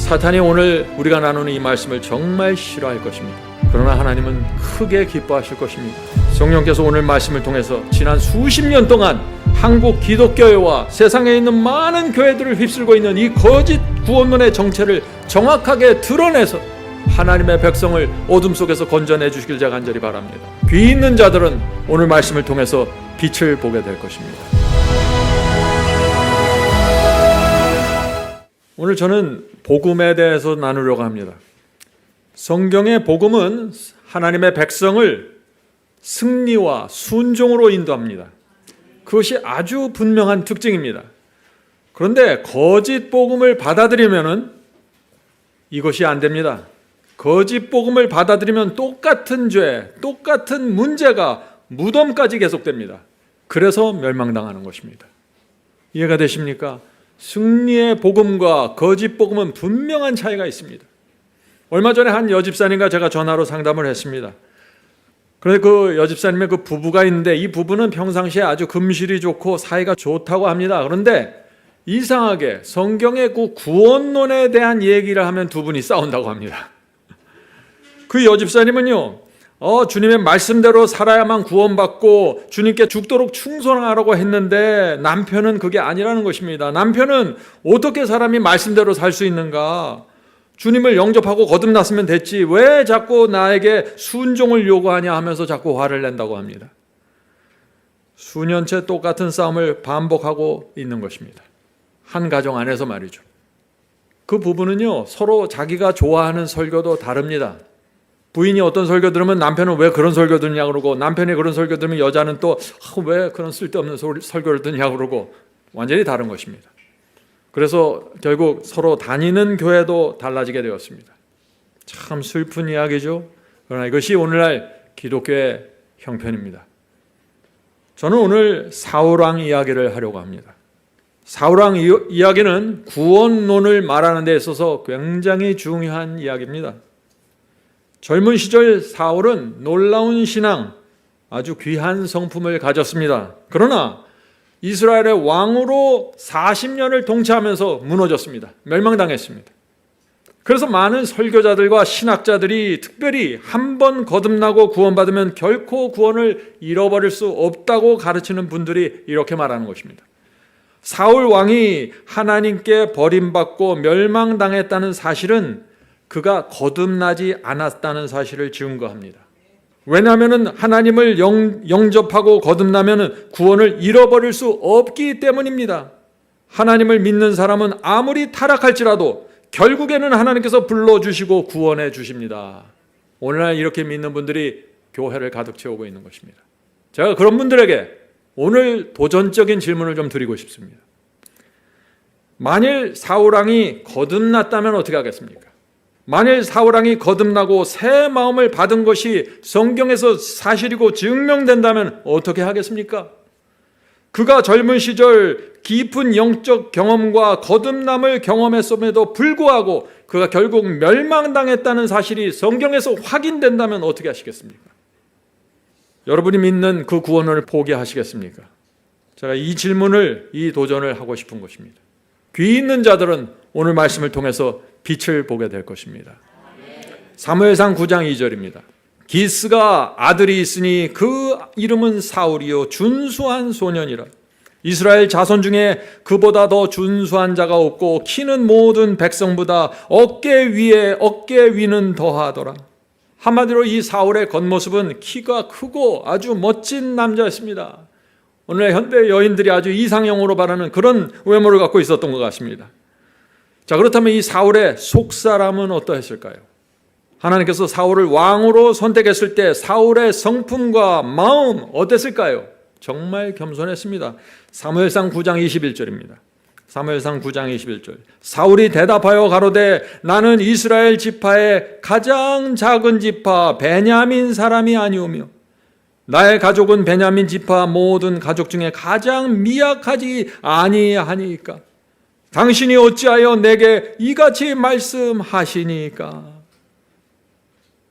사탄이 오늘 우리가 나누는 이 말씀을 정말 싫어할 것입니다. 그러나 하나님은 크게 기뻐하실 것입니다. 성령께서 오늘 말씀을 통해서 지난 수십 년 동안 한국 기독교회와 세상에 있는 많은 교회들을 휩쓸고 있는 이 거짓 구원론의 정체를 정확하게 드러내서 하나님의 백성을 어둠 속에서 건져내 주시길 제가 간절히 바랍니다. 귀 있는 자들은 오늘 말씀을 통해서 빛을 보게 될 것입니다. 오늘 저는 복음에 대해서 나누려고 합니다. 성경의 복음은 하나님의 백성을 승리와 순종으로 인도합니다. 그것이 아주 분명한 특징입니다. 그런데 거짓 복음을 받아들이면은 이것이 안 됩니다. 거짓 복음을 받아들이면 똑같은 죄, 똑같은 문제가 무덤까지 계속됩니다. 그래서 멸망당하는 것입니다. 이해가 되십니까? 승리의 복음과 거짓 복음은 분명한 차이가 있습니다. 얼마 전에 한 여집사님과 제가 전화로 상담을 했습니다. 그런데 그 여집사님의 그 부부가 있는데 이 부부는 평상시에 아주 금실이 좋고 사이가 좋다고 합니다. 그런데 이상하게 성경의 그 구원론에 대한 얘기를 하면 두 분이 싸운다고 합니다. 그 여집사님은요, 주님의 말씀대로 살아야만 구원받고 주님께 죽도록 충성하라고 했는데 남편은 그게 아니라는 것입니다. 남편은 어떻게 사람이 말씀대로 살 수 있는가? 주님을 영접하고 거듭났으면 됐지 왜 자꾸 나에게 순종을 요구하냐 하면서 자꾸 화를 낸다고 합니다. 수년째 똑같은 싸움을 반복하고 있는 것입니다. 한 가정 안에서 말이죠. 그 부부는요, 서로 자기가 좋아하는 설교도 다릅니다. 부인이 어떤 설교 들으면 남편은 왜 그런 설교 듣냐 그러고, 남편이 그런 설교 들으면 여자는 또 왜 그런 쓸데없는 설교를 듣냐 그러고, 완전히 다른 것입니다. 그래서 결국 서로 다니는 교회도 달라지게 되었습니다. 참 슬픈 이야기죠. 그러나 이것이 오늘날 기독교의 형편입니다. 저는 오늘 사울왕 이야기를 하려고 합니다. 사울왕 이야기는 구원론을 말하는 데 있어서 굉장히 중요한 이야기입니다. 젊은 시절 사울은 놀라운 신앙, 아주 귀한 성품을 가졌습니다. 그러나 이스라엘의 왕으로 40년을 통치하면서 무너졌습니다. 멸망당했습니다. 그래서 많은 설교자들과 신학자들이 특별히 한 번 거듭나고 구원받으면 결코 구원을 잃어버릴 수 없다고 가르치는 분들이 이렇게 말하는 것입니다. 사울 왕이 하나님께 버림받고 멸망당했다는 사실은 그가 거듭나지 않았다는 사실을 증거합니다. 왜냐하면 하나님을 영접하고 거듭나면 구원을 잃어버릴 수 없기 때문입니다. 하나님을 믿는 사람은 아무리 타락할지라도 결국에는 하나님께서 불러주시고 구원해 주십니다. 오늘날 이렇게 믿는 분들이 교회를 가득 채우고 있는 것입니다. 제가 그런 분들에게 오늘 도전적인 질문을 좀 드리고 싶습니다. 만일 사울왕이 거듭났다면 어떻게 하겠습니까? 만일 사울왕이 거듭나고 새 마음을 받은 것이 성경에서 사실이고 증명된다면 어떻게 하겠습니까? 그가 젊은 시절 깊은 영적 경험과 거듭남을 경험했음에도 불구하고 그가 결국 멸망당했다는 사실이 성경에서 확인된다면 어떻게 하시겠습니까? 여러분이 믿는 그 구원을 포기하시겠습니까? 제가 이 질문을, 이 도전을 하고 싶은 것입니다. 귀 있는 자들은 오늘 말씀을 통해서 빛을 보게 될 것입니다. 사무엘상 9장 2절입니다. 기스가 아들이 있으니 그 이름은 사울이요 준수한 소년이라. 이스라엘 자손 중에 그보다 더 준수한 자가 없고 키는 모든 백성보다 어깨 위는 더하더라. 한마디로 이 사울의 겉모습은 키가 크고 아주 멋진 남자였습니다. 오늘 현대 여인들이 아주 이상형으로 바라는 그런 외모를 갖고 있었던 것 같습니다. 자, 그렇다면 이 사울의 속사람은 어떠했을까요? 하나님께서 사울을 왕으로 선택했을 때 사울의 성품과 마음 어땠을까요? 정말 겸손했습니다. 사무엘상 9장 21절입니다. 사무엘상 9장 21절. 사울이 대답하여 가로되 나는 이스라엘 지파의 가장 작은 지파 베냐민 사람이 아니오며 나의 가족은 베냐민 지파 모든 가족 중에 가장 미약하지 아니하니까 당신이 어찌하여 내게 이같이 말씀하시니까.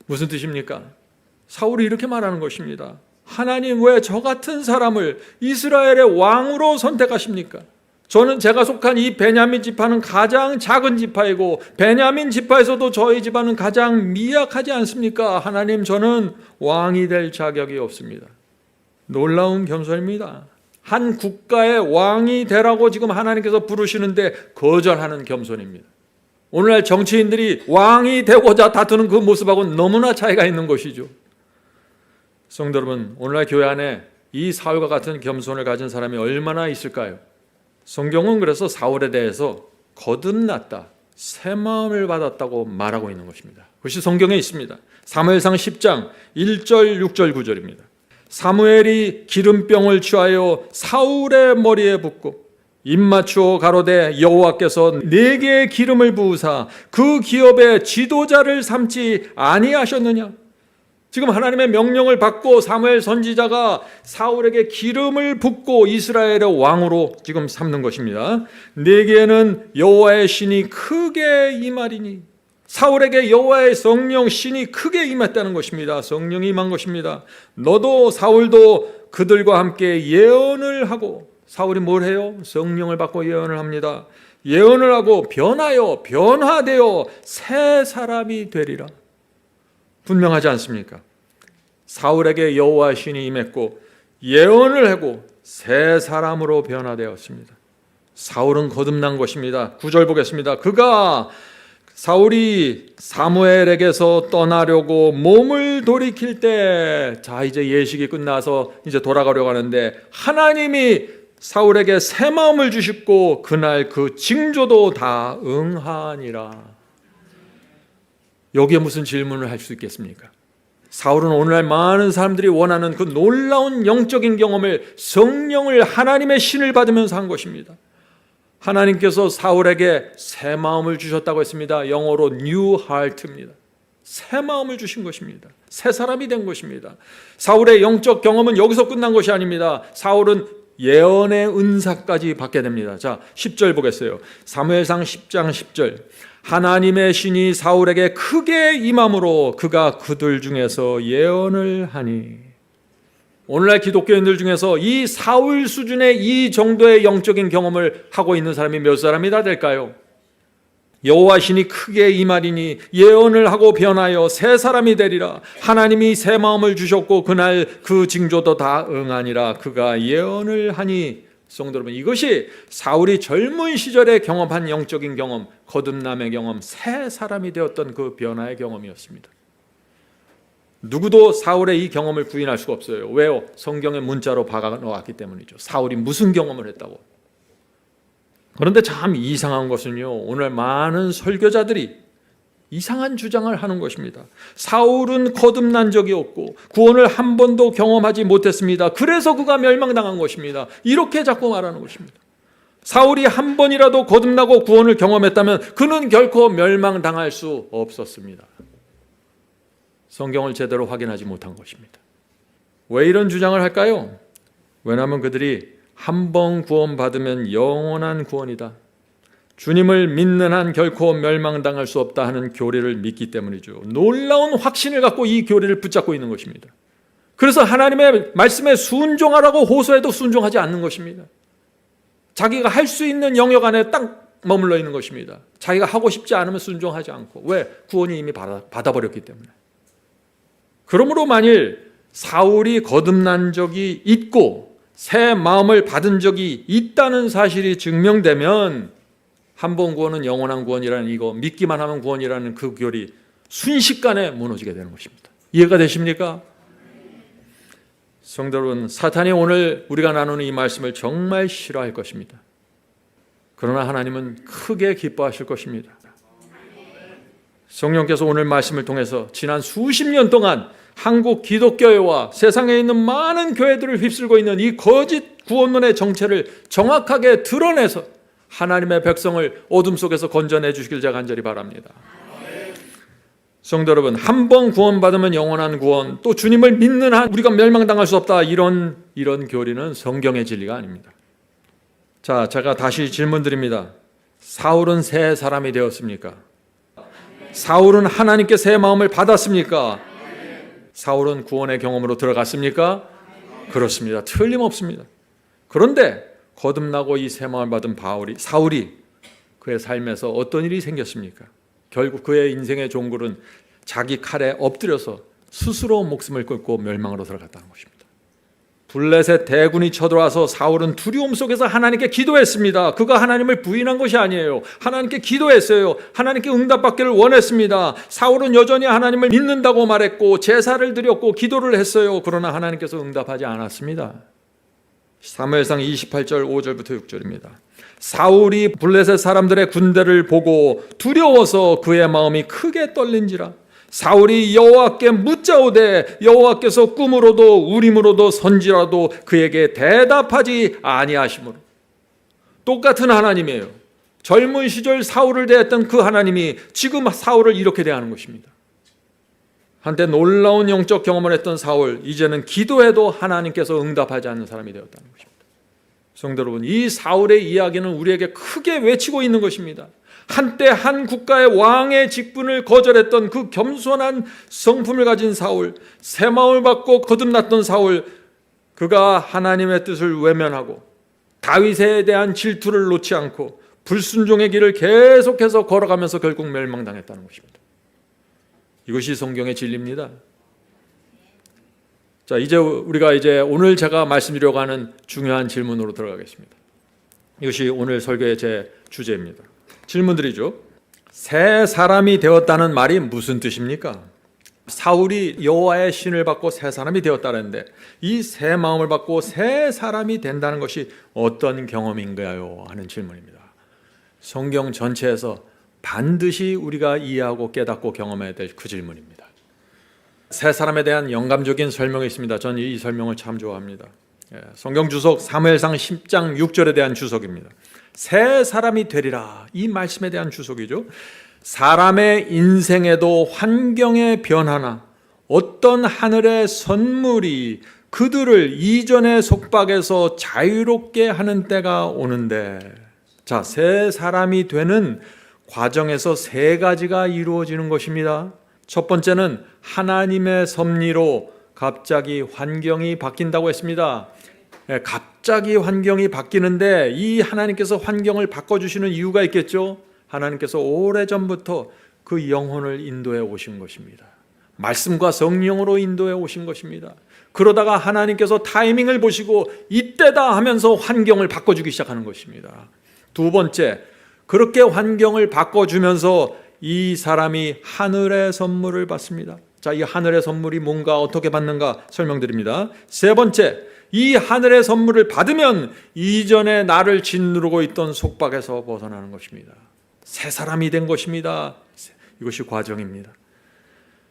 무슨 뜻입니까? 사울이 이렇게 말하는 것입니다. 하나님 왜 저 같은 사람을 이스라엘의 왕으로 선택하십니까? 저는 제가 속한 이 베냐민 지파는 가장 작은 지파이고 베냐민 지파에서도 저희 집안은 가장 미약하지 않습니까? 하나님, 저는 왕이 될 자격이 없습니다. 놀라운 겸손입니다. 한 국가의 왕이 되라고 지금 하나님께서 부르시는데 거절하는 겸손입니다. 오늘날 정치인들이 왕이 되고자 다투는 그 모습하고는 너무나 차이가 있는 것이죠. 성도 여러분, 오늘날 교회 안에 이 사울과 같은 겸손을 가진 사람이 얼마나 있을까요? 성경은 그래서 사울에 대해서 거듭났다, 새 마음을 받았다고 말하고 있는 것입니다. 그것이 성경에 있습니다. 사무엘상 10장 1절, 6절, 9절입니다. 사무엘이 기름병을 취하여 사울의 머리에 붓고 입 맞추어 가로되 여호와께서 내게 기름을 부으사 그 기업의 지도자를 삼지 아니하셨느냐? 지금 하나님의 명령을 받고 사무엘 선지자가 사울에게 기름을 붓고 이스라엘의 왕으로 지금 삼는 것입니다. 내게는 여호와의 신이 크게 임하리니, 사울에게 여호와의 성령 신이 크게 임했다는 것입니다. 성령이 임한 것입니다. 너도 사울도 그들과 함께 예언을 하고, 사울이 뭘 해요? 성령을 받고 예언을 합니다. 예언을 하고 변화되어 새 사람이 되리라. 분명하지 않습니까? 사울에게 여호와의 신이 임했고 예언을 하고 새 사람으로 변화되었습니다. 사울은 거듭난 것입니다. 9절 보겠습니다. 사울이 사무엘에게서 떠나려고 몸을 돌이킬 때, 자, 이제 예식이 끝나서 이제 돌아가려고 하는데 하나님이 사울에게 새 마음을 주셨고 그날 그 징조도 다 응하니라. 여기에 무슨 질문을 할 수 있겠습니까? 사울은 오늘날 많은 사람들이 원하는 그 놀라운 영적인 경험을, 성령을, 하나님의 신을 받으면서 한 것입니다. 하나님께서 사울에게 새 마음을 주셨다고 했습니다. 영어로 new heart입니다. 새 마음을 주신 것입니다. 새 사람이 된 것입니다. 사울의 영적 경험은 여기서 끝난 것이 아닙니다. 사울은 예언의 은사까지 받게 됩니다. 자, 10절 보겠어요. 사무엘상 10장 10절. 하나님의 신이 사울에게 크게 임함으로 그가 그들 중에서 예언을 하니. 오늘날 기독교인들 중에서 이 사울 수준의 이 정도의 영적인 경험을 하고 있는 사람이 몇 사람이 다 될까요? 여호와 신이 크게 임하리니 예언을 하고 변하여 새 사람이 되리라. 하나님이 새 마음을 주셨고 그날 그 징조도 다 응하니라. 그가 예언을 하니. 성도 여러분, 이것이 사울이 젊은 시절에 경험한 영적인 경험, 거듭남의 경험, 새 사람이 되었던 그 변화의 경험이었습니다. 누구도 사울의 이 경험을 부인할 수가 없어요. 왜요? 성경의 문자로 박아놓았기 때문이죠. 사울이 무슨 경험을 했다고. 그런데 참 이상한 것은요, 오늘 많은 설교자들이 이상한 주장을 하는 것입니다. 사울은 거듭난 적이 없고 구원을 한 번도 경험하지 못했습니다. 그래서 그가 멸망당한 것입니다. 이렇게 자꾸 말하는 것입니다. 사울이 한 번이라도 거듭나고 구원을 경험했다면 그는 결코 멸망당할 수 없었습니다. 성경을 제대로 확인하지 못한 것입니다. 왜 이런 주장을 할까요? 왜냐하면 그들이 한 번 구원받으면 영원한 구원이다, 주님을 믿는 한 결코 멸망당할 수 없다 하는 교리를 믿기 때문이죠. 놀라운 확신을 갖고 이 교리를 붙잡고 있는 것입니다. 그래서 하나님의 말씀에 순종하라고 호소해도 순종하지 않는 것입니다. 자기가 할 수 있는 영역 안에 딱 머물러 있는 것입니다. 자기가 하고 싶지 않으면 순종하지 않고. 왜? 구원이 이미 받아버렸기 때문에. 그러므로 만일 사울이 거듭난 적이 있고 새 마음을 받은 적이 있다는 사실이 증명되면 한 번 구원은 영원한 구원이라는, 이거 믿기만 하면 구원이라는 그 교리 순식간에 무너지게 되는 것입니다. 이해가 되십니까? 성도 여러분, 사탄이 오늘 우리가 나누는 이 말씀을 정말 싫어할 것입니다. 그러나 하나님은 크게 기뻐하실 것입니다. 성령께서 오늘 말씀을 통해서 지난 수십 년 동안 한국 기독교회와 세상에 있는 많은 교회들을 휩쓸고 있는 이 거짓 구원론의 정체를 정확하게 드러내서 하나님의 백성을 어둠 속에서 건져내 주시길 제가 간절히 바랍니다. 성도 여러분, 한 번 구원받으면 영원한 구원, 또 주님을 믿는 한 우리가 멸망당할 수 없다, 이런 교리는 성경의 진리가 아닙니다. 자, 제가 다시 질문 드립니다. 사울은 새 사람이 되었습니까? 사울은 하나님께 새 마음을 받았습니까? 사울은 구원의 경험으로 들어갔습니까? 그렇습니다. 틀림없습니다. 그런데 거듭나고 이 새 마음을 받은 사울이 그의 삶에서 어떤 일이 생겼습니까? 결국 그의 인생의 종굴은 자기 칼에 엎드려서 스스로 목숨을 끊고 멸망으로 들어갔다는 것입니다. 블레셋 대군이 쳐들어와서 사울은 두려움 속에서 하나님께 기도했습니다. 그가 하나님을 부인한 것이 아니에요. 하나님께 기도했어요. 하나님께 응답받기를 원했습니다. 사울은 여전히 하나님을 믿는다고 말했고 제사를 드렸고 기도를 했어요. 그러나 하나님께서 응답하지 않았습니다. 사무엘상 28절 5절부터 6절입니다. 사울이 블레셋 사람들의 군대를 보고 두려워서 그의 마음이 크게 떨린지라. 사울이 여호와께 묻자오되 여호와께서 꿈으로도 우림으로도 선지라도 그에게 대답하지 아니하시므로. 똑같은 하나님이에요. 젊은 시절 사울을 대했던 그 하나님이 지금 사울을 이렇게 대하는 것입니다. 한때 놀라운 영적 경험을 했던 사울, 이제는 기도해도 하나님께서 응답하지 않는 사람이 되었다는 것입니다. 성도 여러분, 이 사울의 이야기는 우리에게 크게 외치고 있는 것입니다. 한때 한 국가의 왕의 직분을 거절했던 그 겸손한 성품을 가진 사울, 새 마음을 받고 거듭났던 사울, 그가 하나님의 뜻을 외면하고 다윗에 대한 질투를 놓지 않고 불순종의 길을 계속해서 걸어가면서 결국 멸망당했다는 것입니다. 이것이 성경의 진리입니다. 자, 우리가 오늘 제가 말씀드리려고 하는 중요한 질문으로 들어가겠습니다. 이것이 오늘 설교의 제 주제입니다. 질문드리죠. 새 사람이 되었다는 말이 무슨 뜻입니까? 사울이 여호와의 신을 받고 새 사람이 되었다는데 이 새 마음을 받고 새 사람이 된다는 것이 어떤 경험인가요? 하는 질문입니다. 성경 전체에서 반드시 우리가 이해하고 깨닫고 경험해야 될 그 질문입니다. 새 사람에 대한 영감적인 설명이 있습니다. 저는 이 설명을 참 좋아합니다. 성경 주석 사무엘상 10장 6절에 대한 주석입니다. 새 사람이 되리라, 이 말씀에 대한 주석이죠. 사람의 인생에도 환경의 변화나 어떤 하늘의 선물이 그들을 이전의 속박에서 자유롭게 하는 때가 오는데, 자, 새 사람이 되는 과정에서 세 가지가 이루어지는 것입니다. 첫 번째는 하나님의 섭리로 갑자기 환경이 바뀐다고 했습니다. 갑자기 환경이 바뀌는데 이 하나님께서 환경을 바꿔주시는 이유가 있겠죠. 하나님께서 오래전부터 그 영혼을 인도해 오신 것입니다. 말씀과 성령으로 인도해 오신 것입니다. 그러다가 하나님께서 타이밍을 보시고 이때다 하면서 환경을 바꿔주기 시작하는 것입니다. 두 번째, 그렇게 환경을 바꿔주면서 이 사람이 하늘의 선물을 받습니다. 자, 이 하늘의 선물이 뭔가 어떻게 받는가 설명드립니다. 세 번째, 이 하늘의 선물을 받으면 이전에 나를 짓누르고 있던 속박에서 벗어나는 것입니다. 새 사람이 된 것입니다. 이것이 과정입니다.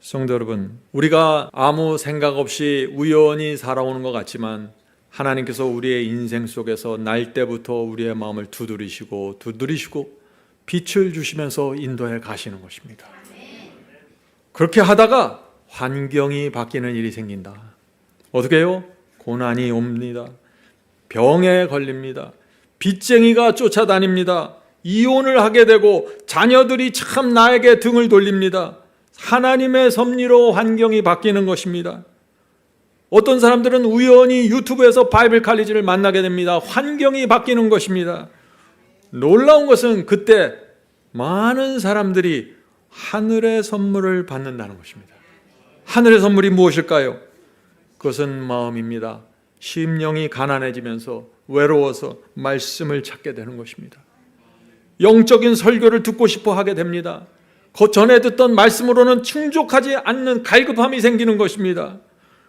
성도 여러분, 우리가 아무 생각 없이 우연히 살아오는 것 같지만 하나님께서 우리의 인생 속에서 날 때부터 우리의 마음을 두드리시고 빛을 주시면서 인도해 가시는 것입니다. 그렇게 하다가 환경이 바뀌는 일이 생긴다. 어떻게 해요? 고난이 옵니다. 병에 걸립니다. 빚쟁이가 쫓아다닙니다. 이혼을 하게 되고 자녀들이 참 나에게 등을 돌립니다. 하나님의 섭리로 환경이 바뀌는 것입니다. 어떤 사람들은 우연히 유튜브에서 바이블 칼리지를 만나게 됩니다. 환경이 바뀌는 것입니다. 놀라운 것은 그때 많은 사람들이 하늘의 선물을 받는다는 것입니다. 하늘의 선물이 무엇일까요? 그것은 마음입니다. 심령이 가난해지면서 외로워서 말씀을 찾게 되는 것입니다. 영적인 설교를 듣고 싶어 하게 됩니다. 그 전에 듣던 말씀으로는 충족하지 않는 갈급함이 생기는 것입니다.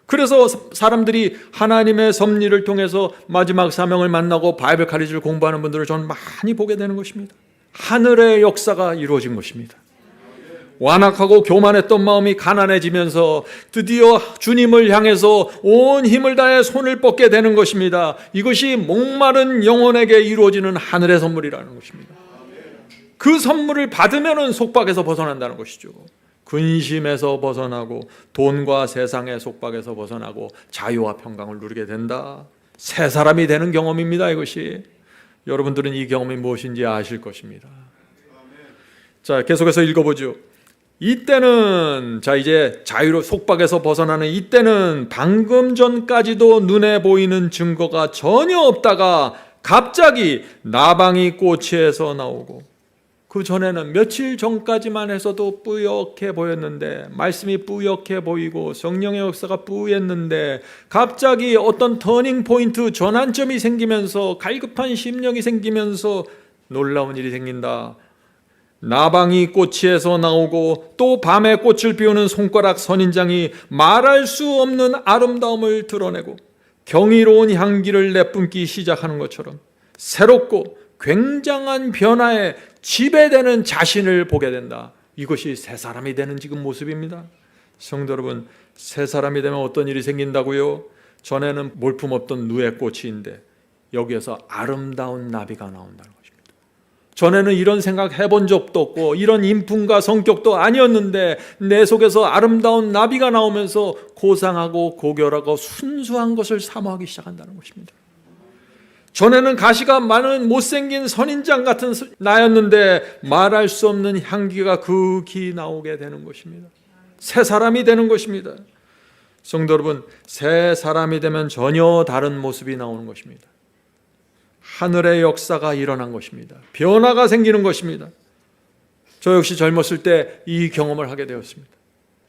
그래서 사람들이 하나님의 섭리를 통해서 마지막 사명을 만나고 바이블 카리지를 공부하는 분들을 저는 많이 보게 되는 것입니다. 하늘의 역사가 이루어진 것입니다. 완악하고 교만했던 마음이 가난해지면서 드디어 주님을 향해서 온 힘을 다해 손을 뻗게 되는 것입니다. 이것이 목마른 영혼에게 이루어지는 하늘의 선물이라는 것입니다. 그 선물을 받으면 속박에서 벗어난다는 것이죠. 근심에서 벗어나고 돈과 세상의 속박에서 벗어나고 자유와 평강을 누리게 된다. 새 사람이 되는 경험입니다. 이것이 여러분들은 이 경험이 무엇인지 아실 것입니다. 자, 계속해서 읽어보죠. 이때는 이제 자유로 속박에서 벗어나는 이때는 방금 전까지도 눈에 보이는 증거가 전혀 없다가 갑자기 나방이 꼬치에서 나오고, 그 전에는 며칠 전까지만 해서도 뿌옇게 보였는데, 말씀이 뿌옇게 보이고 성령의 역사가 뿌였는데, 갑자기 어떤 터닝 포인트, 전환점이 생기면서 갈급한 심령이 생기면서 놀라운 일이 생긴다. 나방이 꼬치에서 나오고 또 밤에 꽃을 피우는 손가락 선인장이 말할 수 없는 아름다움을 드러내고 경이로운 향기를 내뿜기 시작하는 것처럼 새롭고 굉장한 변화에 지배되는 자신을 보게 된다. 이것이 새 사람이 되는 지금 모습입니다. 성도 여러분, 새 사람이 되면 어떤 일이 생긴다고요? 전에는 몰품 없던 누에 꽃인데 여기에서 아름다운 나비가 나온다는 것입니다. 전에는 이런 생각 해본 적도 없고 이런 인품과 성격도 아니었는데 내 속에서 아름다운 나비가 나오면서 고상하고 고결하고 순수한 것을 사모하기 시작한다는 것입니다. 전에는 가시가 많은 못생긴 선인장 같은 나였는데 말할 수 없는 향기가 극히 나오게 되는 것입니다. 새 사람이 되는 것입니다. 성도 여러분, 새 사람이 되면 전혀 다른 모습이 나오는 것입니다. 하늘의 역사가 일어난 것입니다. 변화가 생기는 것입니다. 저 역시 젊었을 때 이 경험을 하게 되었습니다.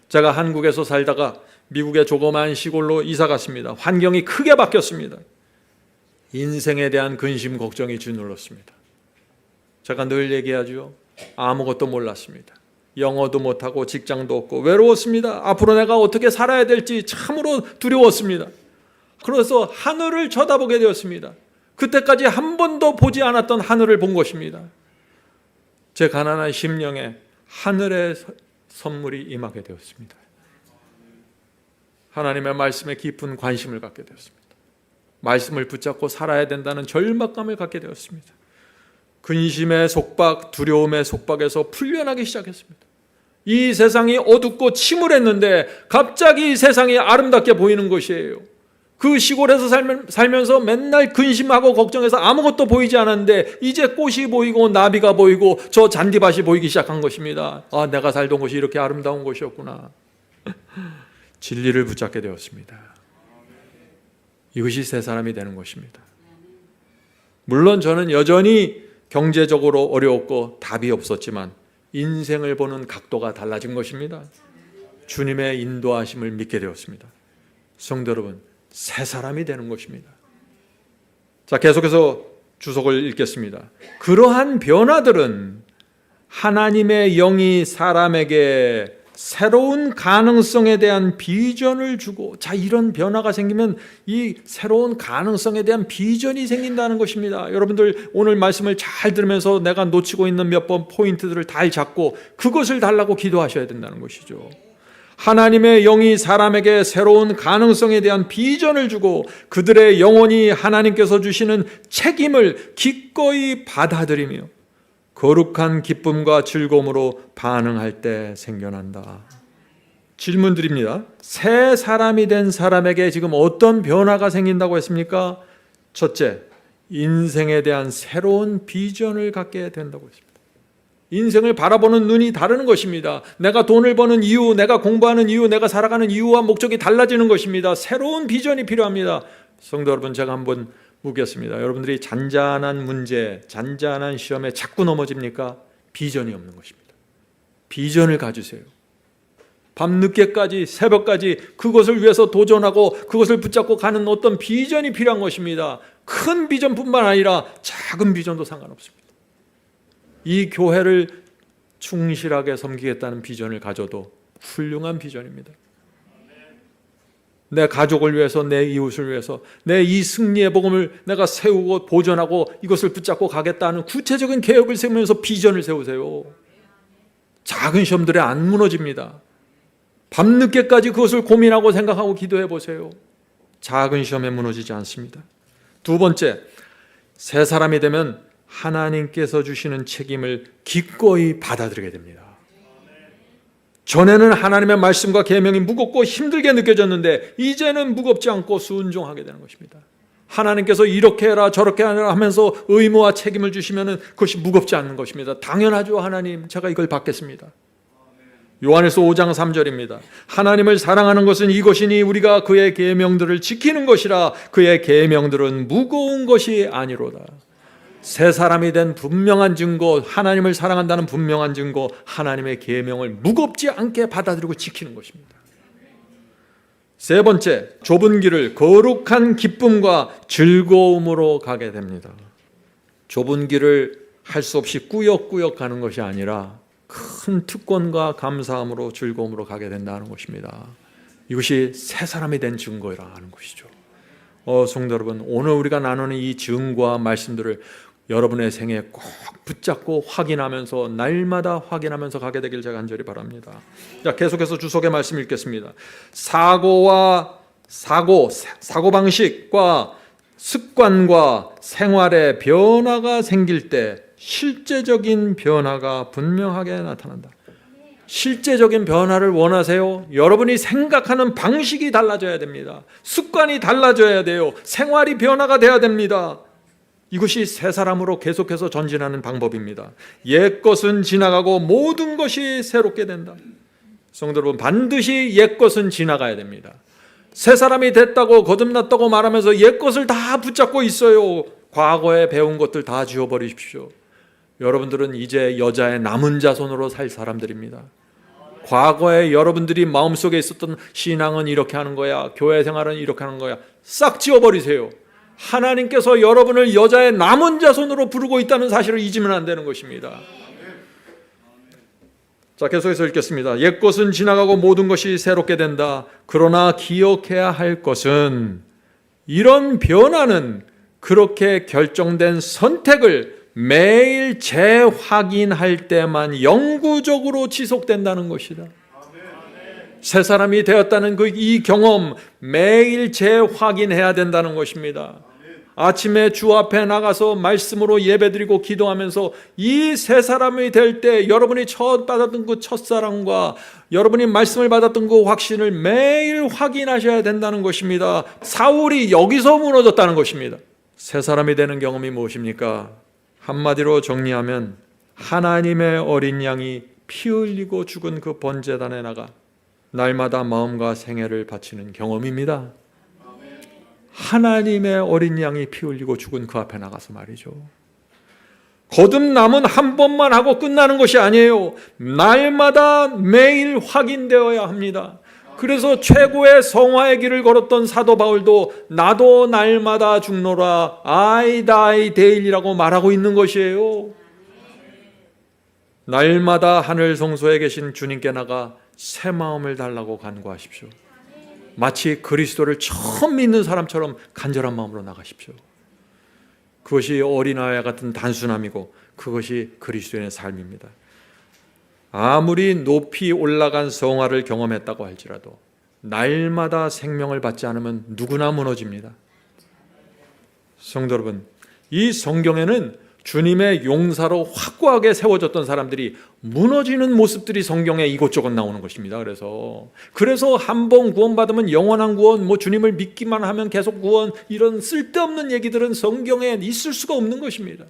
제가 한국에서 살다가 미국의 조그마한 시골로 이사 갔습니다. 환경이 크게 바뀌었습니다. 인생에 대한 근심 걱정이 주눌렀습니다. 제가 늘 얘기하죠. 아무것도 몰랐습니다. 영어도 못하고 직장도 없고 외로웠습니다. 앞으로 내가 어떻게 살아야 될지 참으로 두려웠습니다. 그래서 하늘을 쳐다보게 되었습니다. 그때까지 한 번도 보지 않았던 하늘을 본 것입니다. 제 가난한 심령에 하늘의 선물이 임하게 되었습니다. 하나님의 말씀에 깊은 관심을 갖게 되었습니다. 말씀을 붙잡고 살아야 된다는 절박감을 갖게 되었습니다. 근심의 속박, 두려움의 속박에서 풀려나기 시작했습니다. 이 세상이 어둡고 침울했는데 갑자기 이 세상이 아름답게 보이는 것이에요. 그 시골에서 살면서 맨날 근심하고 걱정해서 아무것도 보이지 않았는데 이제 꽃이 보이고 나비가 보이고 저 잔디밭이 보이기 시작한 것입니다. 아, 내가 살던 곳이 이렇게 아름다운 곳이었구나. 진리를 붙잡게 되었습니다. 이것이 새 사람이 되는 것입니다. 물론 저는 여전히 경제적으로 어려웠고 답이 없었지만 인생을 보는 각도가 달라진 것입니다. 주님의 인도하심을 믿게 되었습니다. 성도 여러분, 새 사람이 되는 것입니다. 자, 계속해서 주석을 읽겠습니다. 그러한 변화들은 하나님의 영이 사람에게 새로운 가능성에 대한 비전을 주고, 자, 이런 변화가 생기면 이 새로운 가능성에 대한 비전이 생긴다는 것입니다. 여러분들 오늘 말씀을 잘 들으면서 내가 놓치고 있는 몇 번 포인트들을 잘 잡고 그것을 달라고 기도하셔야 된다는 것이죠. 하나님의 영이 사람에게 새로운 가능성에 대한 비전을 주고 그들의 영혼이 하나님께서 주시는 책임을 기꺼이 받아들이며 거룩한 기쁨과 즐거움으로 반응할 때 생겨난다. 질문 드립니다. 새 사람이 된 사람에게 지금 어떤 변화가 생긴다고 했습니까? 첫째, 인생에 대한 새로운 비전을 갖게 된다고 했습니다. 인생을 바라보는 눈이 다르는 것입니다. 내가 돈을 버는 이유, 내가 공부하는 이유, 내가 살아가는 이유와 목적이 달라지는 것입니다. 새로운 비전이 필요합니다. 성도 여러분, 제가 한번 묻겠습니다. 여러분들이 잔잔한 문제, 잔잔한 시험에 자꾸 넘어집니까? 비전이 없는 것입니다. 비전을 가지세요. 밤늦게까지, 새벽까지 그것을 위해서 도전하고 그것을 붙잡고 가는 어떤 비전이 필요한 것입니다. 큰 비전뿐만 아니라 작은 비전도 상관없습니다. 이 교회를 충실하게 섬기겠다는 비전을 가져도 훌륭한 비전입니다. 내 가족을 위해서, 내 이웃을 위해서, 내 이 승리의 복음을 내가 세우고 보존하고 이것을 붙잡고 가겠다는 구체적인 계획을 세우면서 비전을 세우세요. 작은 시험들에 안 무너집니다. 밤늦게까지 그것을 고민하고 생각하고 기도해 보세요. 작은 시험에 무너지지 않습니다. 두 번째, 새 사람이 되면 하나님께서 주시는 책임을 기꺼이 받아들이게 됩니다. 전에는 하나님의 말씀과 계명이 무겁고 힘들게 느껴졌는데 이제는 무겁지 않고 순종하게 되는 것입니다. 하나님께서 이렇게 해라 저렇게 하라 하면서 의무와 책임을 주시면 그것이 무겁지 않는 것입니다. 당연하죠. 하나님, 제가 이걸 받겠습니다. 요한일서 5장 3절입니다. 하나님을 사랑하는 것은 이것이니 우리가 그의 계명들을 지키는 것이라. 그의 계명들은 무거운 것이 아니로다. 새 사람이 된 분명한 증거, 하나님을 사랑한다는 분명한 증거, 하나님의 계명을 무겁지 않게 받아들이고 지키는 것입니다. 세 번째, 좁은 길을 거룩한 기쁨과 즐거움으로 가게 됩니다. 좁은 길을 할 수 없이 꾸역꾸역 가는 것이 아니라 큰 특권과 감사함으로 즐거움으로 가게 된다는 것입니다. 이것이 새 사람이 된 증거라는 것이죠. 성도 여러분, 오늘 우리가 나누는 이 증거와 말씀들을 여러분의 생에 꼭 붙잡고 확인하면서 날마다 확인하면서 가게 되길 제가 간절히 바랍니다. 자, 계속해서 주석의 말씀 읽겠습니다. 사고방식과 습관과 생활의 변화가 생길 때 실제적인 변화가 분명하게 나타난다. 실제적인 변화를 원하세요? 여러분이 생각하는 방식이 달라져야 됩니다. 습관이 달라져야 돼요. 생활이 변화가 돼야 됩니다. 이것이 새 사람으로 계속해서 전진하는 방법입니다. 옛 것은 지나가고 모든 것이 새롭게 된다. 성도 여러분, 반드시 옛 것은 지나가야 됩니다. 새 사람이 됐다고 거듭났다고 말하면서 옛 것을 다 붙잡고 있어요. 과거에 배운 것들 다 지워버리십시오. 여러분들은 이제 여자의 남은 자손으로 살 사람들입니다. 과거에 여러분들이 마음속에 있었던 신앙은 이렇게 하는 거야, 교회 생활은 이렇게 하는 거야, 싹 지워버리세요. 하나님께서 여러분을 여자의 남은 자손으로 부르고 있다는 사실을 잊으면 안 되는 것입니다. 자, 계속해서 읽겠습니다. 옛 것은 지나가고 모든 것이 새롭게 된다. 그러나 기억해야 할 것은 이런 변화는 그렇게 결정된 선택을 매일 재확인할 때만 영구적으로 지속된다는 것이다. 새 사람이 되었다는 이 경험 매일 재확인해야 된다는 것입니다. 아침에 주 앞에 나가서 말씀으로 예배드리고 기도하면서 이 새 사람이 될 때 여러분이 처음 받았던 그 첫사랑과 여러분이 말씀을 받았던 그 확신을 매일 확인하셔야 된다는 것입니다. 사울이 여기서 무너졌다는 것입니다. 새 사람이 되는 경험이 무엇입니까? 한마디로 정리하면 하나님의 어린 양이 피 흘리고 죽은 그 번제단에 나가 날마다 마음과 생애를 바치는 경험입니다. 하나님의 어린 양이 피 흘리고 죽은 그 앞에 나가서 말이죠. 거듭남은 한 번만 하고 끝나는 것이 아니에요. 날마다 매일 확인되어야 합니다. 그래서 최고의 성화의 길을 걸었던 사도 바울도 나도 날마다 죽노라 I die daily라고 말하고 있는 것이에요. 날마다 하늘 성소에 계신 주님께 나가 새 마음을 달라고 간구하십시오. 마치 그리스도를 처음 믿는 사람처럼 간절한 마음으로 나가십시오. 그것이 어린아이와 같은 단순함이고 그것이 그리스도인의 삶입니다. 아무리 높이 올라간 성화를 경험했다고 할지라도 날마다 생명을 받지 않으면 누구나 무너집니다. 성도 여러분, 이 성경에는 주님의 용사로 확고하게 세워졌던 사람들이 무너지는 모습들이 성경에 이곳저곳 나오는 것입니다. 그래서 한 번 구원받으면 영원한 구원, 주님을 믿기만 하면 계속 구원, 이런 쓸데없는 얘기들은 성경에 있을 수가 없는 것입니다.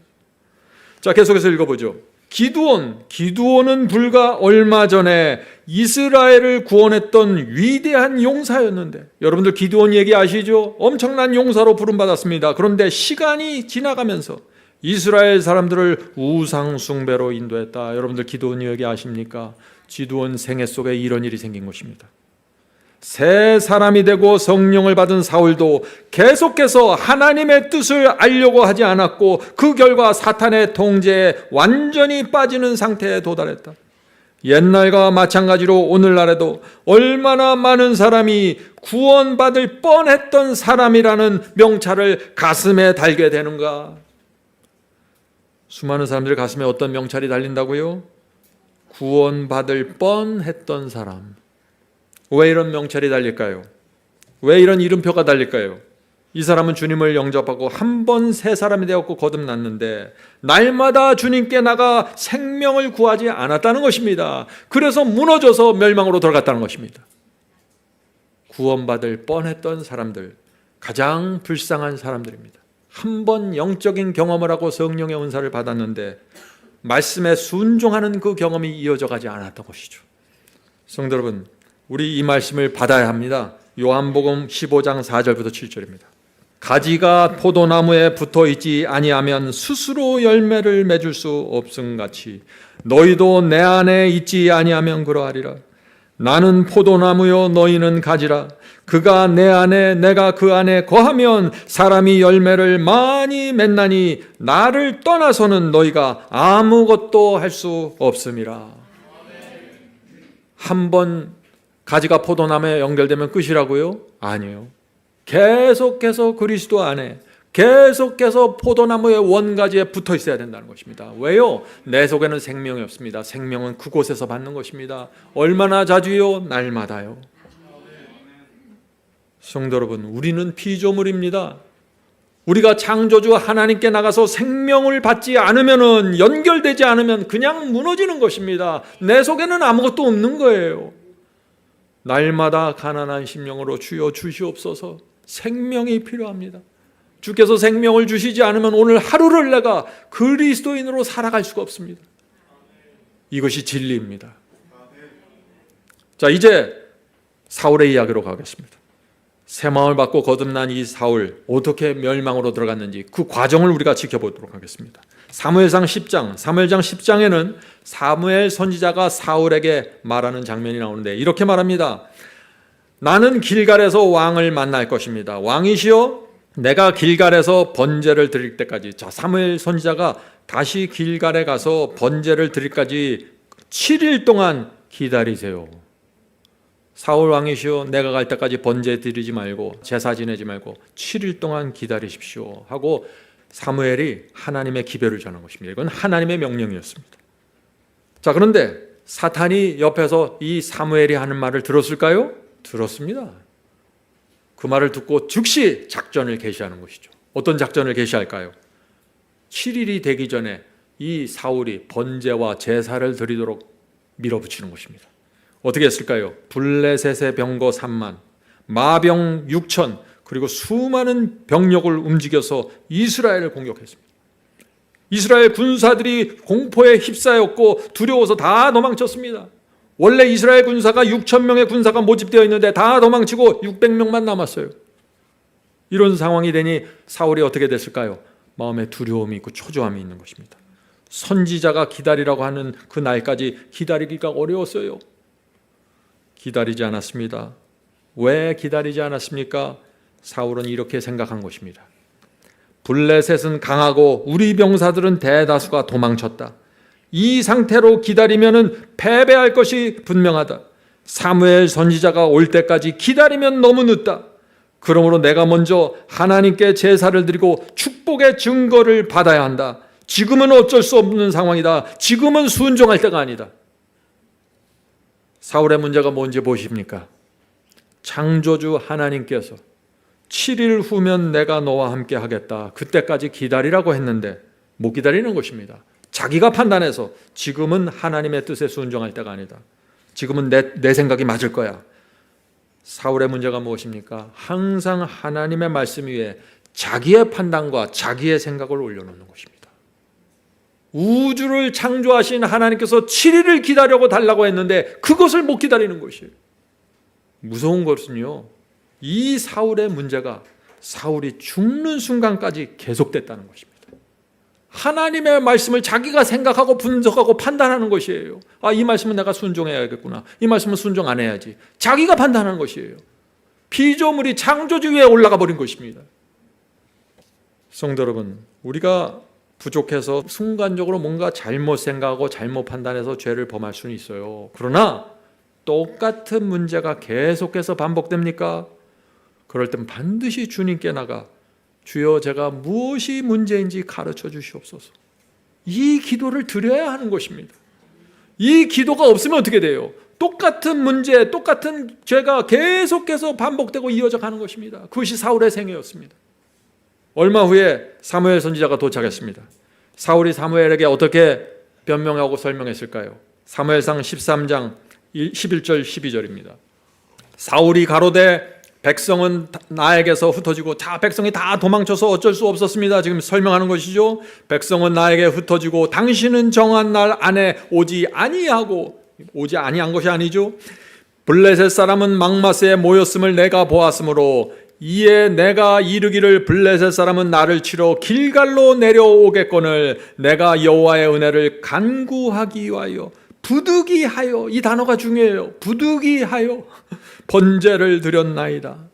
자, 계속해서 읽어보죠. 기드온은 불과 얼마 전에 이스라엘을 구원했던 위대한 용사였는데, 여러분들 기드온 얘기 아시죠? 엄청난 용사로 부름받았습니다. 그런데 시간이 지나가면서 이스라엘 사람들을 우상 숭배로 인도했다. 여러분들 기드온 얘기 아십니까? 기드온 생애 속에 이런 일이 생긴 것입니다. 새 사람이 되고 성령을 받은 사울도 계속해서 하나님의 뜻을 알려고 하지 않았고 그 결과 사탄의 통제에 완전히 빠지는 상태에 도달했다. 옛날과 마찬가지로 오늘날에도 얼마나 많은 사람이 구원받을 뻔했던 사람이라는 명찰을 가슴에 달게 되는가? 수많은 사람들 가슴에 어떤 명찰이 달린다고요? 구원받을 뻔했던 사람. 왜 이런 명찰이 달릴까요? 왜 이런 이름표가 달릴까요? 이 사람은 주님을 영접하고 한 번 새 사람이 되었고 거듭났는데 날마다 주님께 나가 생명을 구하지 않았다는 것입니다. 그래서 무너져서 멸망으로 들어갔다는 것입니다. 구원받을 뻔했던 사람들, 가장 불쌍한 사람들입니다. 한 번 영적인 경험을 하고 성령의 은사를 받았는데 말씀에 순종하는 그 경험이 이어져 가지 않았던 것이죠. 성도 여러분, 우리 이 말씀을 받아야 합니다. 요한복음 15장 4절부터 7절입니다. 가지가 포도나무에 붙어 있지 아니하면 스스로 열매를 맺을 수 없음같이 너희도 내 안에 있지 아니하면 그러하리라. 나는 포도나무요 너희는 가지라. 그가 내 안에 내가 그 안에 거하면 사람이 열매를 많이 맺나니 나를 떠나서는 너희가 아무것도 할 수 없음이라. 한번 가지가 포도나무에 연결되면 끝이라고요? 아니에요. 계속해서 그리스도 안에 계속해서 포도나무의 원가지에 붙어 있어야 된다는 것입니다. 왜요? 내 속에는 생명이 없습니다. 생명은 그곳에서 받는 것입니다. 얼마나 자주요? 날마다요. 성도 여러분, 우리는 피조물입니다. 우리가 창조주 하나님께 나가서 생명을 받지 않으면, 연결되지 않으면 그냥 무너지는 것입니다. 내 속에는 아무것도 없는 거예요. 날마다 가난한 심령으로 주여 주시옵소서. 생명이 필요합니다. 주께서 생명을 주시지 않으면 오늘 하루를 내가 그리스도인으로 살아갈 수가 없습니다. 이것이 진리입니다. 자, 이제 사울의 이야기로 가겠습니다. 새 마음을 받고 거듭난 이 사울, 어떻게 멸망으로 들어갔는지 그 과정을 우리가 지켜보도록 하겠습니다. 사무엘상 10장에는 사무엘 선지자가 사울에게 말하는 장면이 나오는데 이렇게 말합니다. 나는 길갈에서 왕을 만날 것입니다. 왕이시여, 내가 길갈에서 번제를 드릴 때까지. 자, 사무엘 선지자가 다시 길갈에 가서 번제를 드릴 때까지 7일 동안 기다리세요. 사울 왕이시여, 내가 갈 때까지 번제 드리지 말고 제사 지내지 말고 7일 동안 기다리십시오 하고 사무엘이 하나님의 기별을 전한 것입니다. 이건 하나님의 명령이었습니다. 자, 그런데 사탄이 옆에서 이 사무엘이 하는 말을 들었을까요? 들었습니다. 그 말을 듣고 즉시 작전을 개시하는 것이죠. 어떤 작전을 개시할까요? 7일이 되기 전에 이 사울이 번제와 제사를 드리도록 밀어붙이는 것입니다. 어떻게 했을까요? 블레셋의 병거 3만, 마병 6천, 그리고 수많은 병력을 움직여서 이스라엘을 공격했습니다. 이스라엘 군사들이 공포에 휩싸였고 두려워서 다 도망쳤습니다. 원래 이스라엘 군사가 6천 명의 군사가 모집되어 있는데 다 도망치고 600명만 남았어요. 이런 상황이 되니 사울이 어떻게 됐을까요? 마음에 두려움이 있고 초조함이 있는 것입니다. 선지자가 기다리라고 하는 그 날까지 기다리기가 어려웠어요. 기다리지 않았습니다. 왜 기다리지 않았습니까? 사울은 이렇게 생각한 것입니다. 블레셋은 강하고 우리 병사들은 대다수가 도망쳤다. 이 상태로 기다리면 패배할 것이 분명하다. 사무엘 선지자가 올 때까지 기다리면 너무 늦다. 그러므로 내가 먼저 하나님께 제사를 드리고 축복의 증거를 받아야 한다. 지금은 어쩔 수 없는 상황이다. 지금은 순종할 때가 아니다. 사울의 문제가 뭔지 보십니까? 창조주 하나님께서 7일 후면 내가 너와 함께 하겠다. 그때까지 기다리라고 했는데 못 기다리는 것입니다. 자기가 판단해서 지금은 하나님의 뜻에 순종할 때가 아니다. 지금은 내 생각이 맞을 거야. 사울의 문제가 무엇입니까? 항상 하나님의 말씀 위에 자기의 판단과 자기의 생각을 올려놓는 것입니다. 우주를 창조하신 하나님께서 7일을 기다려고 달라고 했는데 그것을 못 기다리는 것이에요. 무서운 것은요, 이 사울의 문제가 사울이 죽는 순간까지 계속됐다는 것입니다. 하나님의 말씀을 자기가 생각하고 분석하고 판단하는 것이에요. 아, 이 말씀은 내가 순종해야겠구나. 이 말씀은 순종 안 해야지. 자기가 판단하는 것이에요. 피조물이 창조주 위에 올라가 버린 것입니다. 성도 여러분, 우리가 부족해서 순간적으로 뭔가 잘못 생각하고 잘못 판단해서 죄를 범할 수는 있어요. 그러나 똑같은 문제가 계속해서 반복됩니까? 그럴 땐 반드시 주님께 나가 주여, 제가 무엇이 문제인지 가르쳐 주시옵소서. 이 기도를 드려야 하는 것입니다. 이 기도가 없으면 어떻게 돼요? 똑같은 문제, 똑같은 죄가 계속해서 반복되고 이어져 가는 것입니다. 그것이 사울의 생애였습니다. 얼마 후에 사무엘 선지자가 도착했습니다. 사울이 사무엘에게 어떻게 변명하고 설명했을까요? 사무엘상 13장 11절 12절입니다. 사울이 가로되 백성은 나에게서 흩어지고, 자, 백성이 다 도망쳐서 어쩔 수 없었습니다. 지금 설명하는 것이죠. 백성은 나에게 흩어지고 당신은 정한 날 안에 오지 아니하고 오지 아니한 것이 아니죠. 블레셋 사람은 막마스에 모였음을 내가 보았으므로 이에 내가 이르기를 블레셋 사람은 나를 치러 길갈로 내려오겠거늘 내가 여호와의 은혜를 간구하기 위하여 부득이하여, 이 단어가 중요해요. 부득이하여 번제를 드렸나이다.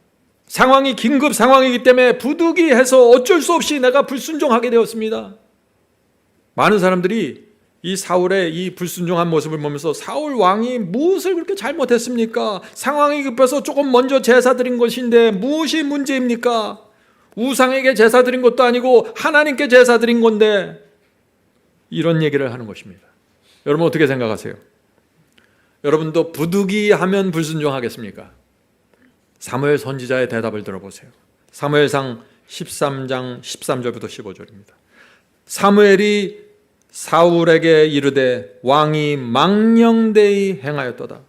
상황이 긴급 상황이기 때문에 부득이해서 어쩔 수 없이 내가 불순종하게 되었습니다. 많은 사람들이 이 사울의 이 불순종한 모습을 보면서 사울 왕이 무엇을 그렇게 잘못했습니까? 상황이 급해서 조금 먼저 제사 드린 것인데 무엇이 문제입니까? 우상에게 제사 드린 것도 아니고 하나님께 제사 드린 건데, 이런 얘기를 하는 것입니다. 여러분 어떻게 생각하세요? 여러분도 부득이하면 불순종하겠습니까? 사무엘 선지자의 대답을 들어보세요. 사무엘상 13장 13절부터 15절입니다. 사무엘이 사울에게 이르되 왕이 망령되이 행하였도다.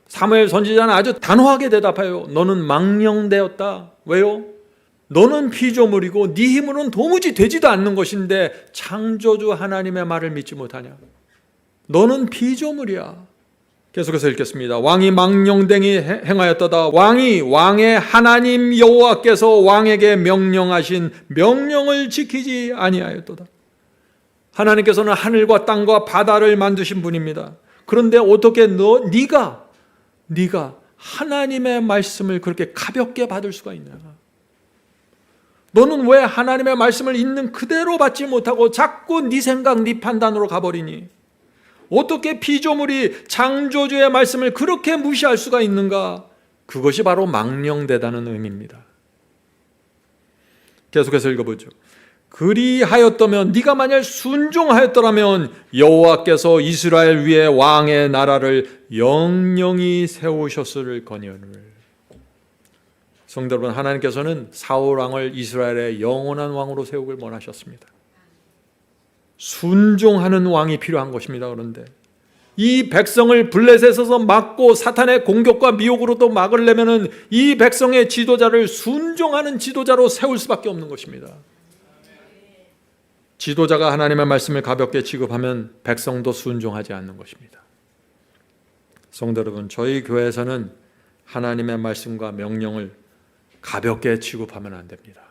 사무엘 선지자는 아주 단호하게 대답해요. 너는 망령되었다. 왜요? 너는 피조물이고 네 힘으로는 도무지 되지도 않는 것인데 창조주 하나님의 말을 믿지 못하냐? 너는 피조물이야. 계속해서 읽겠습니다. 왕이 망령되이 행하였도다. 왕의 하나님 여호와께서 왕에게 명령하신 명령을 지키지 아니하였도다. 하나님께서는 하늘과 땅과 바다를 만드신 분입니다. 그런데 어떻게 네가 하나님의 말씀을 그렇게 가볍게 받을 수가 있냐? 너는 왜 하나님의 말씀을 있는 그대로 받지 못하고 자꾸 네 생각, 네 판단으로 가버리니? 어떻게 피조물이 창조주의 말씀을 그렇게 무시할 수가 있는가? 그것이 바로 망령되다는 의미입니다. 계속해서 읽어보죠. 그리하였다면, 네가 만약 순종하였더라면 여호와께서 이스라엘 위에 왕의 나라를 영영히 세우셨을 거니를. 성도 여러분, 하나님께서는 사울 왕을 이스라엘의 영원한 왕으로 세우길 원하셨습니다. 순종하는 왕이 필요한 것입니다. 그런데 이 백성을 블레셋에서 막고 사탄의 공격과 미혹으로도 막으려면 이 백성의 지도자를 순종하는 지도자로 세울 수밖에 없는 것입니다. 지도자가 하나님의 말씀을 가볍게 취급하면 백성도 순종하지 않는 것입니다. 성도 여러분, 저희 교회에서는 하나님의 말씀과 명령을 가볍게 취급하면 안 됩니다.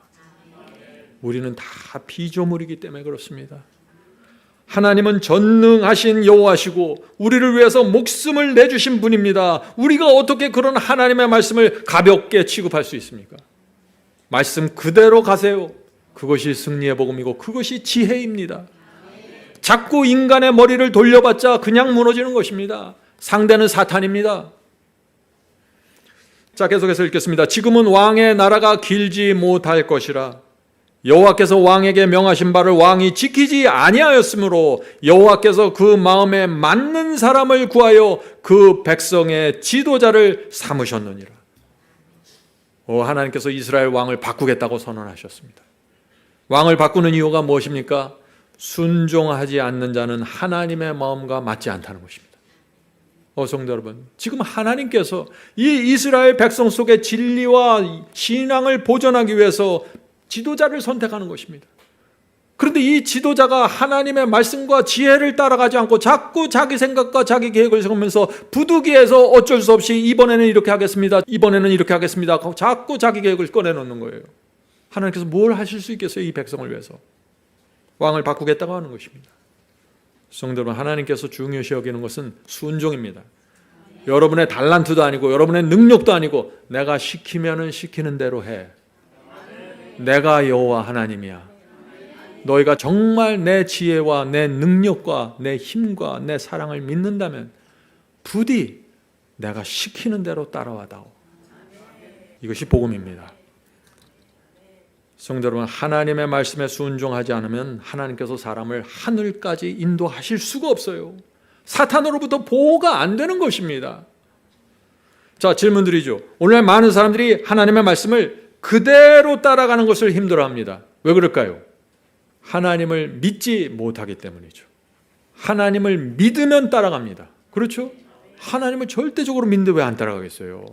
우리는 다 피조물이기 때문에 그렇습니다. 하나님은 전능하신 여호와시고 우리를 위해서 목숨을 내주신 분입니다. 우리가 어떻게 그런 하나님의 말씀을 가볍게 취급할 수 있습니까? 말씀 그대로 가세요. 그것이 승리의 복음이고 그것이 지혜입니다. 자꾸 인간의 머리를 돌려봤자 그냥 무너지는 것입니다. 상대는 사탄입니다. 자, 계속해서 읽겠습니다. 지금은 왕의 나라가 길지 못할 것이라 여호와께서 왕에게 명하신 바를 왕이 지키지 아니하였으므로 여호와께서 그 마음에 맞는 사람을 구하여 그 백성의 지도자를 삼으셨느니라. 하나님께서 이스라엘 왕을 바꾸겠다고 선언하셨습니다. 왕을 바꾸는 이유가 무엇입니까? 순종하지 않는 자는 하나님의 마음과 맞지 않다는 것입니다. 성도 여러분, 지금 하나님께서 이 이스라엘 백성 속에 진리와 신앙을 보존하기 위해서 지도자를 선택하는 것입니다. 그런데 이 지도자가 하나님의 말씀과 지혜를 따라가지 않고 자꾸 자기 생각과 자기 계획을 세우면서 부득이해서 어쩔 수 없이 이번에는 이렇게 하겠습니다, 이번에는 이렇게 하겠습니다 하고 자꾸 자기 계획을 꺼내놓는 거예요. 하나님께서 뭘 하실 수 있겠어요? 이 백성을 위해서 왕을 바꾸겠다고 하는 것입니다. 성도 여러분, 하나님께서 중요시 여기는 것은 순종입니다. 여러분의 달란트도 아니고 여러분의 능력도 아니고 내가 시키면은 시키는 대로 해. 내가 여호와 하나님이야. 너희가 정말 내 지혜와 내 능력과 내 힘과 내 사랑을 믿는다면 부디 내가 시키는 대로 따라와다오. 이것이 복음입니다. 성도 여러분, 하나님의 말씀에 순종하지 않으면 하나님께서 사람을 하늘까지 인도하실 수가 없어요. 사탄으로부터 보호가 안 되는 것입니다. 자, 질문 드리죠. 오늘 많은 사람들이 하나님의 말씀을 그대로 따라가는 것을 힘들어합니다. 왜 그럴까요? 하나님을 믿지 못하기 때문이죠. 하나님을 믿으면 따라갑니다. 그렇죠? 하나님을 절대적으로 믿는데 왜 안 따라가겠어요?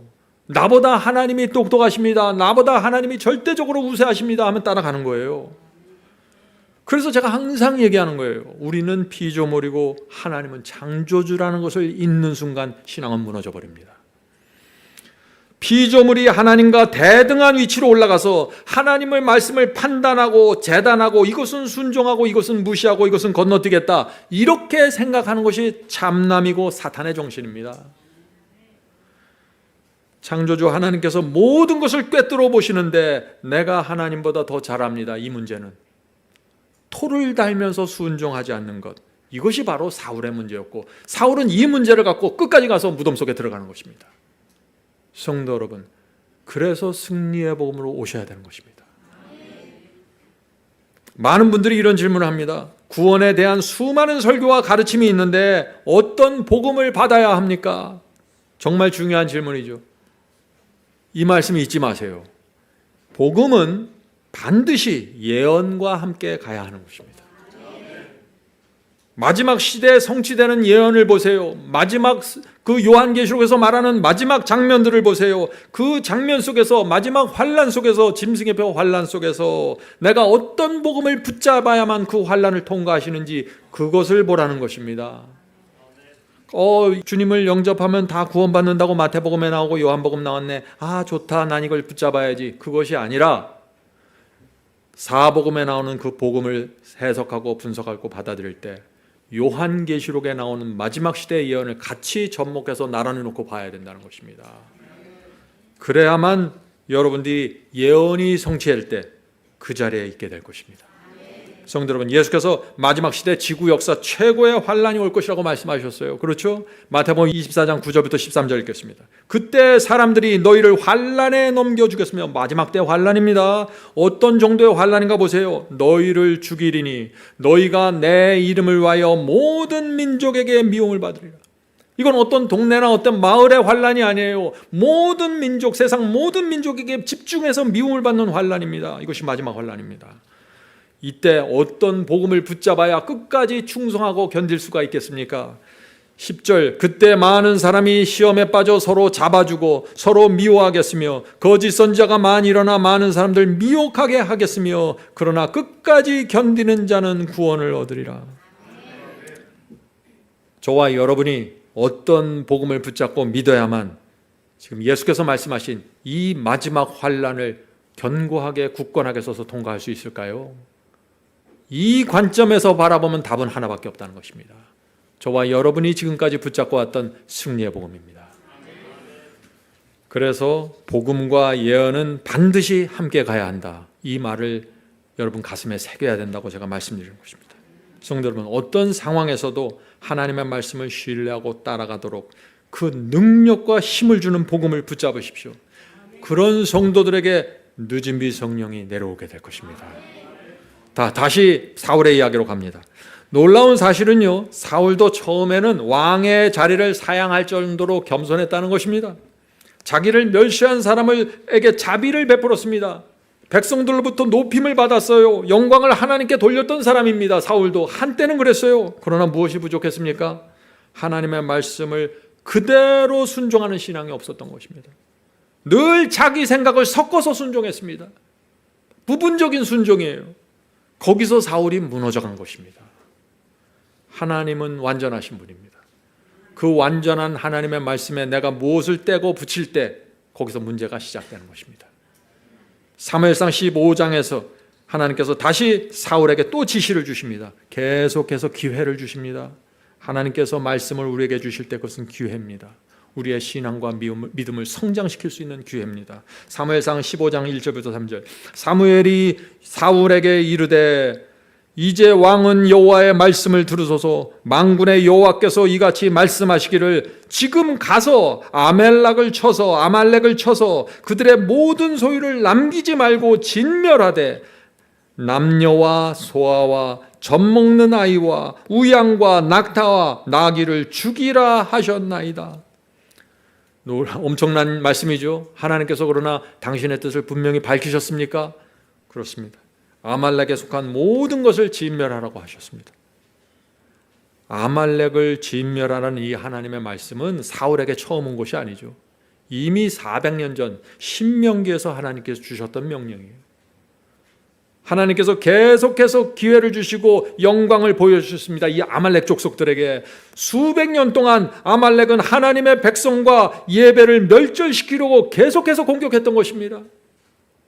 나보다 하나님이 똑똑하십니다, 나보다 하나님이 절대적으로 우세하십니다 하면 따라가는 거예요. 그래서 제가 항상 얘기하는 거예요. 우리는 피조물이고 하나님은 창조주라는 것을 잊는 순간 신앙은 무너져 버립니다. 피조물이 하나님과 대등한 위치로 올라가서 하나님의 말씀을 판단하고 재단하고 이것은 순종하고 이것은 무시하고 이것은 건너뛰겠다, 이렇게 생각하는 것이 참남이고 사탄의 정신입니다. 창조주 하나님께서 모든 것을 꿰뚫어 보시는데 내가 하나님보다 더 잘합니다. 이 문제는 토를 달면서 순종하지 않는 것, 이것이 바로 사울의 문제였고, 사울은 이 문제를 갖고 끝까지 가서 무덤 속에 들어가는 것입니다. 성도 여러분, 그래서 승리의 복음으로 오셔야 되는 것입니다. 많은 분들이 이런 질문을 합니다. 구원에 대한 수많은 설교와 가르침이 있는데 어떤 복음을 받아야 합니까? 정말 중요한 질문이죠. 이 말씀 잊지 마세요. 복음은 반드시 예언과 함께 가야 하는 것입니다. 마지막 시대에 성취되는 예언을 보세요. 마지막 그 요한계시록에서 말하는 마지막 장면들을 보세요. 그 장면 속에서, 마지막 환난 속에서, 짐승의 뼈 환난 속에서 내가 어떤 복음을 붙잡아야만 그 환난을 통과하시는지 그것을 보라는 것입니다. 주님을 영접하면 다 구원받는다고 마태복음에 나오고 요한복음 나왔네. 아, 좋다, 난 이걸 붙잡아야지. 그것이 아니라 사복음에 나오는 그 복음을 해석하고 분석하고 받아들일 때 요한계시록에 나오는 마지막 시대의 예언을 같이 접목해서 나란히 놓고 봐야 된다는 것입니다. 그래야만 여러분들이 예언이 성취될 때 그 자리에 있게 될 것입니다. 성도 여러분, 예수께서 마지막 시대 지구 역사 최고의 환란이 올 것이라고 말씀하셨어요. 그렇죠? 마태복음 24장 9절부터 13절 읽겠습니다. 그때 사람들이 너희를 환란에 넘겨주겠으며, 마지막 때 환란입니다. 어떤 정도의 환란인가 보세요. 너희를 죽이리니 너희가 내 이름을 위하여 모든 민족에게 미움을 받으리라. 이건 어떤 동네나 어떤 마을의 환란이 아니에요. 모든 민족, 세상 모든 민족에게 집중해서 미움을 받는 환란입니다. 이것이 마지막 환란입니다. 이때 어떤 복음을 붙잡아야 끝까지 충성하고 견딜 수가 있겠습니까? 10절, 그때 많은 사람이 시험에 빠져 서로 잡아주고 서로 미워하겠으며 거짓 선지자가 많이 일어나 많은 사람들 미혹하게 하겠으며 그러나 끝까지 견디는 자는 구원을 얻으리라. 저와 여러분이 어떤 복음을 붙잡고 믿어야만 지금 예수께서 말씀하신 이 마지막 환란을 견고하게 굳건하게 서서 통과할 수 있을까요? 이 관점에서 바라보면 답은 하나밖에 없다는 것입니다. 저와 여러분이 지금까지 붙잡고 왔던 승리의 복음입니다. 그래서 복음과 예언은 반드시 함께 가야 한다. 이 말을 여러분 가슴에 새겨야 된다고 제가 말씀드리는 것입니다. 성도 여러분, 어떤 상황에서도 하나님의 말씀을 신뢰하고 따라가도록 그 능력과 힘을 주는 복음을 붙잡으십시오. 그런 성도들에게 늦은 비 성령이 내려오게 될 것입니다. 다시 사울의 이야기로 갑니다. 놀라운 사실은요, 사울도 처음에는 왕의 자리를 사양할 정도로 겸손했다는 것입니다. 자기를 멸시한 사람에게 자비를 베풀었습니다. 백성들로부터 높임을 받았어요. 영광을 하나님께 돌렸던 사람입니다. 사울도 한때는 그랬어요. 그러나 무엇이 부족했습니까? 하나님의 말씀을 그대로 순종하는 신앙이 없었던 것입니다. 늘 자기 생각을 섞어서 순종했습니다. 부분적인 순종이에요. 거기서 사울이 무너져간 것입니다. 하나님은 완전하신 분입니다. 그 완전한 하나님의 말씀에 내가 무엇을 떼고 붙일 때 거기서 문제가 시작되는 것입니다. 사무엘상 15장에서 하나님께서 다시 사울에게 또 지시를 주십니다. 계속해서 기회를 주십니다. 하나님께서 말씀을 우리에게 주실 때 그것은 기회입니다. 우리의 신앙과 믿음을 성장시킬 수 있는 기회입니다. 사무엘상 15장 1절부터 3절. 사무엘이 사울에게 이르되 이제 왕은 여호와의 말씀을 들으소서. 만군의 여호와께서 이같이 말씀하시기를 지금 가서 아말렉을 쳐서 그들의 모든 소유를 남기지 말고 진멸하되 남녀와 소아와 젖먹는 아이와 우양과 낙타와 나귀를 죽이라 하셨나이다. 엄청난 말씀이죠. 하나님께서 그러나 당신의 뜻을 분명히 밝히셨습니까? 그렇습니다. 아말렉에 속한 모든 것을 진멸하라고 하셨습니다. 아말렉을 진멸하라는 이 하나님의 말씀은 사울에게 처음 온 것이 아니죠. 이미 400년 전 신명기에서 하나님께서 주셨던 명령이에요. 하나님께서 계속해서 기회를 주시고 영광을 보여주셨습니다. 이 아말렉 족속들에게 수백 년 동안 아말렉은 하나님의 백성과 예배를 멸절시키려고 계속해서 공격했던 것입니다.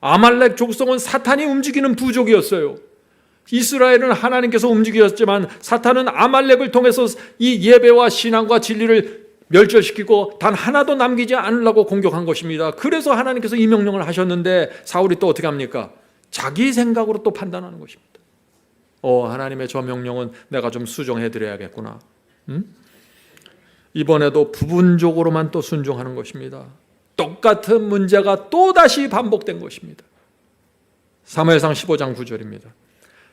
아말렉 족속은 사탄이 움직이는 부족이었어요. 이스라엘은 하나님께서 움직이셨지만 사탄은 아말렉을 통해서 이 예배와 신앙과 진리를 멸절시키고 단 하나도 남기지 않으려고 공격한 것입니다. 그래서 하나님께서 이 명령을 하셨는데 사울이 또 어떻게 합니까? 자기 생각으로 또 판단하는 것입니다. 하나님의 저 명령은 내가 좀 수정해드려야겠구나. 이번에도 부분적으로만 또 순종하는 것입니다. 똑같은 문제가 또다시 반복된 것입니다. 사무엘상 15장 9절입니다.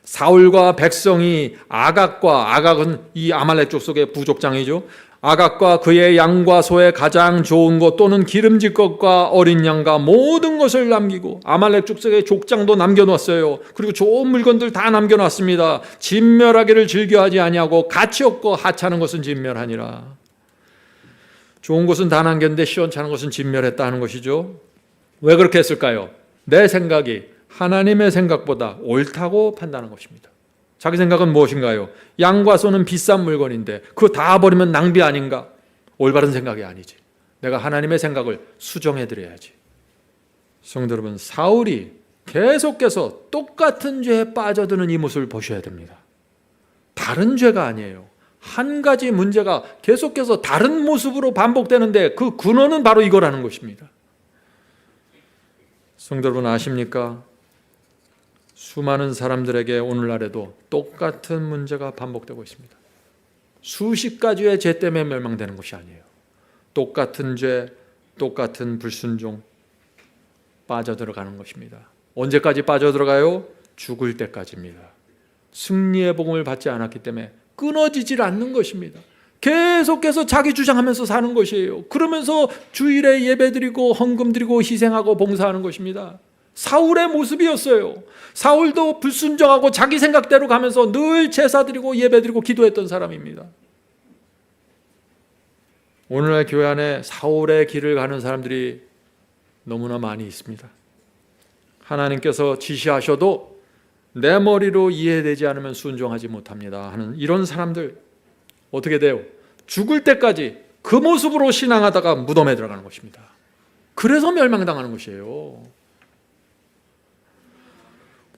사울과 백성이 아각은 이 아말렉 족속의 부족장이죠. 아각과 그의 양과 소의 가장 좋은 것 또는 기름질 것과 어린 양과 모든 것을 남기고 아말렉 족속의 족장도 남겨놨어요. 그리고 좋은 물건들 다 남겨놨습니다. 진멸하기를 즐겨하지 아니하고 가치 없고 하찮은 것은 진멸하니라. 좋은 것은 다 남겼는데 시원찮은 것은 진멸했다 하는 것이죠. 왜 그렇게 했을까요? 내 생각이 하나님의 생각보다 옳다고 판단한 것입니다. 자기 생각은 무엇인가요? 양과 소는 비싼 물건인데 그거 다 버리면 낭비 아닌가? 올바른 생각이 아니지. 내가 하나님의 생각을 수정해드려야지. 성도 여러분, 사울이 계속해서 똑같은 죄에 빠져드는 이 모습을 보셔야 됩니다. 다른 죄가 아니에요. 한 가지 문제가 계속해서 다른 모습으로 반복되는데 그 근원은 바로 이거라는 것입니다. 성도 여러분 아십니까? 수많은 사람들에게 오늘날에도 똑같은 문제가 반복되고 있습니다. 수십 가지의 죄 때문에 멸망되는 것이 아니에요. 똑같은 죄, 똑같은 불순종 빠져들어가는 것입니다. 언제까지 빠져들어가요? 죽을 때까지입니다. 승리의 복음을 받지 않았기 때문에 끊어지질 않는 것입니다. 계속해서 자기 주장하면서 사는 것이에요. 그러면서 주일에 예배드리고 헌금드리고 희생하고 봉사하는 것입니다. 사울의 모습이었어요. 사울도 불순종하고 자기 생각대로 가면서 늘 제사드리고 예배드리고 기도했던 사람입니다. 오늘날 교회 안에 사울의 길을 가는 사람들이 너무나 많이 있습니다. 하나님께서 지시하셔도 내 머리로 이해되지 않으면 순종하지 못합니다 하는 이런 사람들 어떻게 돼요? 죽을 때까지 그 모습으로 신앙하다가 무덤에 들어가는 것입니다. 그래서 멸망당하는 것이에요.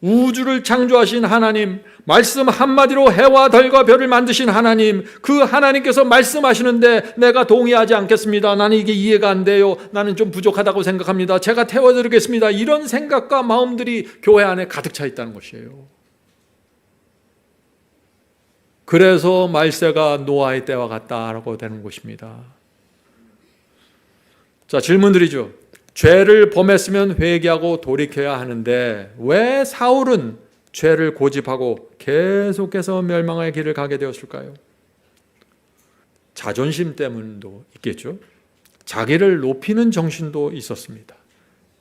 우주를 창조하신 하나님, 말씀 한마디로 해와 달과 별을 만드신 하나님, 그 하나님께서 말씀하시는데 내가 동의하지 않겠습니다. 나는 이게 이해가 안 돼요. 나는 좀 부족하다고 생각합니다. 제가 태워드리겠습니다. 이런 생각과 마음들이 교회 안에 가득 차 있다는 것이에요. 그래서 말세가 노아의 때와 같다라고 되는 것입니다. 자, 질문드리죠. 죄를 범했으면 회개하고 돌이켜야 하는데 왜 사울은 죄를 고집하고 계속해서 멸망의 길을 가게 되었을까요? 자존심 때문도 있겠죠. 자기를 높이는 정신도 있었습니다.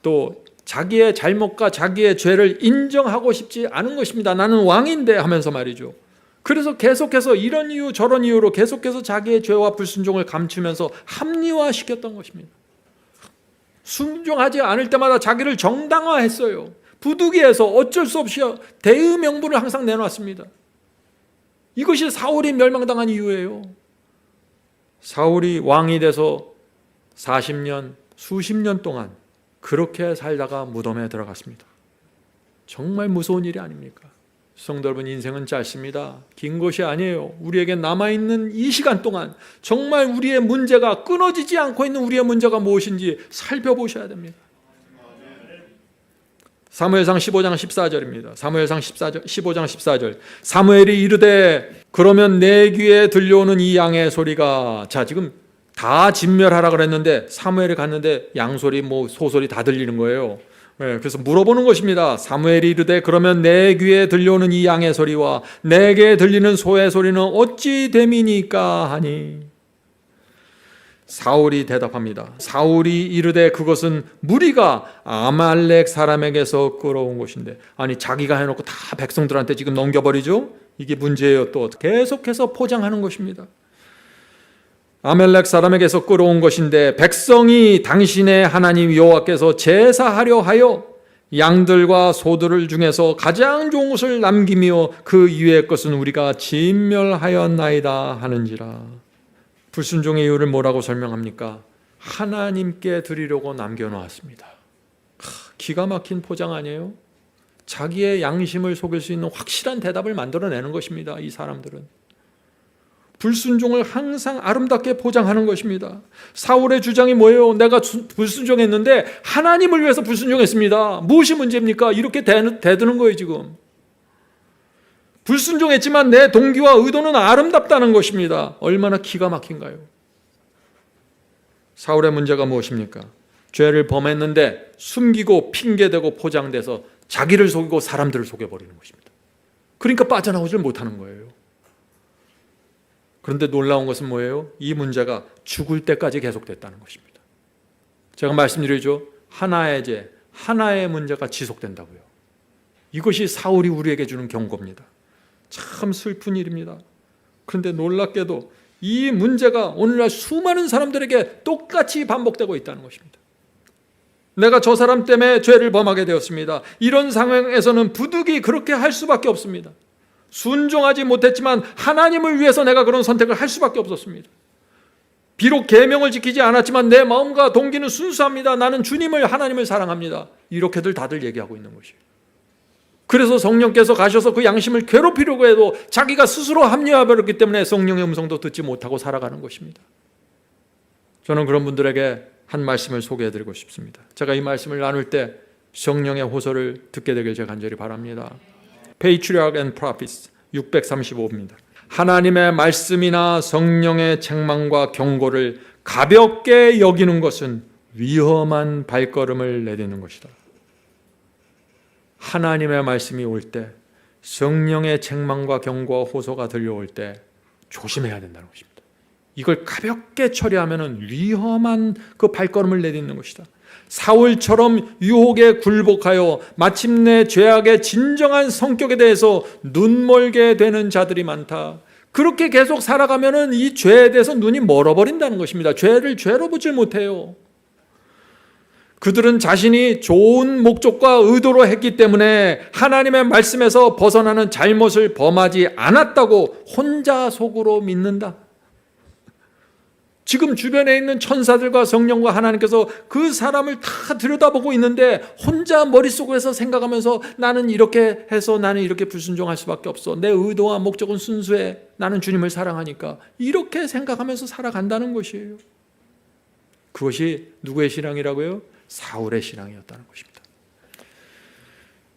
또 자기의 잘못과 자기의 죄를 인정하고 싶지 않은 것입니다. 나는 왕인데 하면서 말이죠. 그래서 계속해서 이런 이유 저런 이유로 계속해서 자기의 죄와 불순종을 감추면서 합리화시켰던 것입니다. 순종하지 않을 때마다 자기를 정당화했어요. 부득이해서 어쩔 수 없이 대의 명분을 항상 내놨습니다. 이것이 사울이 멸망당한 이유예요. 사울이 왕이 돼서 40년, 수십 년 동안 그렇게 살다가 무덤에 들어갔습니다. 정말 무서운 일이 아닙니까? 성도 여러분, 인생은 짧습니다. 긴 것이 아니에요. 우리에게 남아있는 이 시간 동안 정말 우리의 문제가 끊어지지 않고 있는 우리의 문제가 무엇인지 살펴보셔야 됩니다. 사무엘상 15장 14절입니다. 사무엘상 15장 14절. 사무엘이 이르되 그러면 내 귀에 들려오는 이 양의 소리가, 자 지금 다 진멸하라 그랬는데 사무엘이 갔는데 양소리 소소리 다 들리는 거예요. 그래서 물어보는 것입니다. 사무엘이 이르되 그러면 내 귀에 들려오는 이 양의 소리와 내게 들리는 소의 소리는 어찌 됨이니까 하니, 사울이 대답합니다. 사울이 이르되 그것은 무리가 아말렉 사람에게서 끌어온 것인데, 아니 자기가 해놓고 다 백성들한테 지금 넘겨버리죠. 이게 문제예요. 또 계속해서 포장하는 것입니다. 아말렉 사람에게서 끌어온 것인데 백성이 당신의 하나님 여호와께서 제사하려 하여 양들과 소들 중에서 가장 좋은 것을 남기며 그 이외의 것은 우리가 진멸하였나이다 하는지라. 불순종의 이유를 뭐라고 설명합니까? 하나님께 드리려고 남겨놓았습니다. 기가 막힌 포장 아니에요? 자기의 양심을 속일 수 있는 확실한 대답을 만들어내는 것입니다. 이 사람들은 불순종을 항상 아름답게 포장하는 것입니다. 사울의 주장이 뭐예요? 내가 불순종했는데 하나님을 위해서 불순종했습니다. 무엇이 문제입니까? 이렇게 대드는 거예요. 지금 불순종했지만 내 동기와 의도는 아름답다는 것입니다. 얼마나 기가 막힌가요? 사울의 문제가 무엇입니까? 죄를 범했는데 숨기고 핑계대고 포장돼서 자기를 속이고 사람들을 속여버리는 것입니다. 그러니까 빠져나오질 못하는 거예요. 그런데 놀라운 것은 뭐예요? 이 문제가 죽을 때까지 계속됐다는 것입니다. 제가 말씀드리죠. 하나의 죄, 하나의 문제가 지속된다고요. 이것이 사울이 우리에게 주는 경고입니다. 참 슬픈 일입니다. 그런데 놀랍게도 이 문제가 오늘날 수많은 사람들에게 똑같이 반복되고 있다는 것입니다. 내가 저 사람 때문에 죄를 범하게 되었습니다. 이런 상황에서는 부득이 그렇게 할 수밖에 없습니다. 순종하지 못했지만 하나님을 위해서 내가 그런 선택을 할 수밖에 없었습니다. 비록 계명을 지키지 않았지만 내 마음과 동기는 순수합니다. 나는 주님을, 하나님을 사랑합니다. 이렇게들 다들 얘기하고 있는 것이에요. 그래서 성령께서 가셔서 그 양심을 괴롭히려고 해도 자기가 스스로 합리화해버렸기 때문에 성령의 음성도 듣지 못하고 살아가는 것입니다. 저는 그런 분들에게 한 말씀을 소개해드리고 싶습니다. 제가 이 말씀을 나눌 때 성령의 호소를 듣게 되길 제가 간절히 바랍니다. Patriarch and Prophets 635입니다. 하나님의 말씀이나 성령의 책망과 경고를 가볍게 여기는 것은 위험한 발걸음을 내딛는 것이다. 하나님의 말씀이 올 때, 성령의 책망과 경고와 호소가 들려올 때 조심해야 된다는 것입니다. 이걸 가볍게 처리하면 위험한 그 발걸음을 내딛는 것이다. 사울처럼 유혹에 굴복하여 마침내 죄악의 진정한 성격에 대해서 눈멀게 되는 자들이 많다. 그렇게 계속 살아가면 이 죄에 대해서 눈이 멀어버린다는 것입니다. 죄를 죄로 보질 못해요. 그들은 자신이 좋은 목적과 의도로 했기 때문에 하나님의 말씀에서 벗어나는 잘못을 범하지 않았다고 혼자 속으로 믿는다. 지금 주변에 있는 천사들과 성령과 하나님께서 그 사람을 다 들여다보고 있는데 혼자 머릿속에서 생각하면서 나는 이렇게 해서 나는 이렇게 불순종할 수밖에 없어. 내 의도와 목적은 순수해. 나는 주님을 사랑하니까. 이렇게 생각하면서 살아간다는 것이에요. 그것이 누구의 신앙이라고요? 사울의 신앙이었다는 것입니다.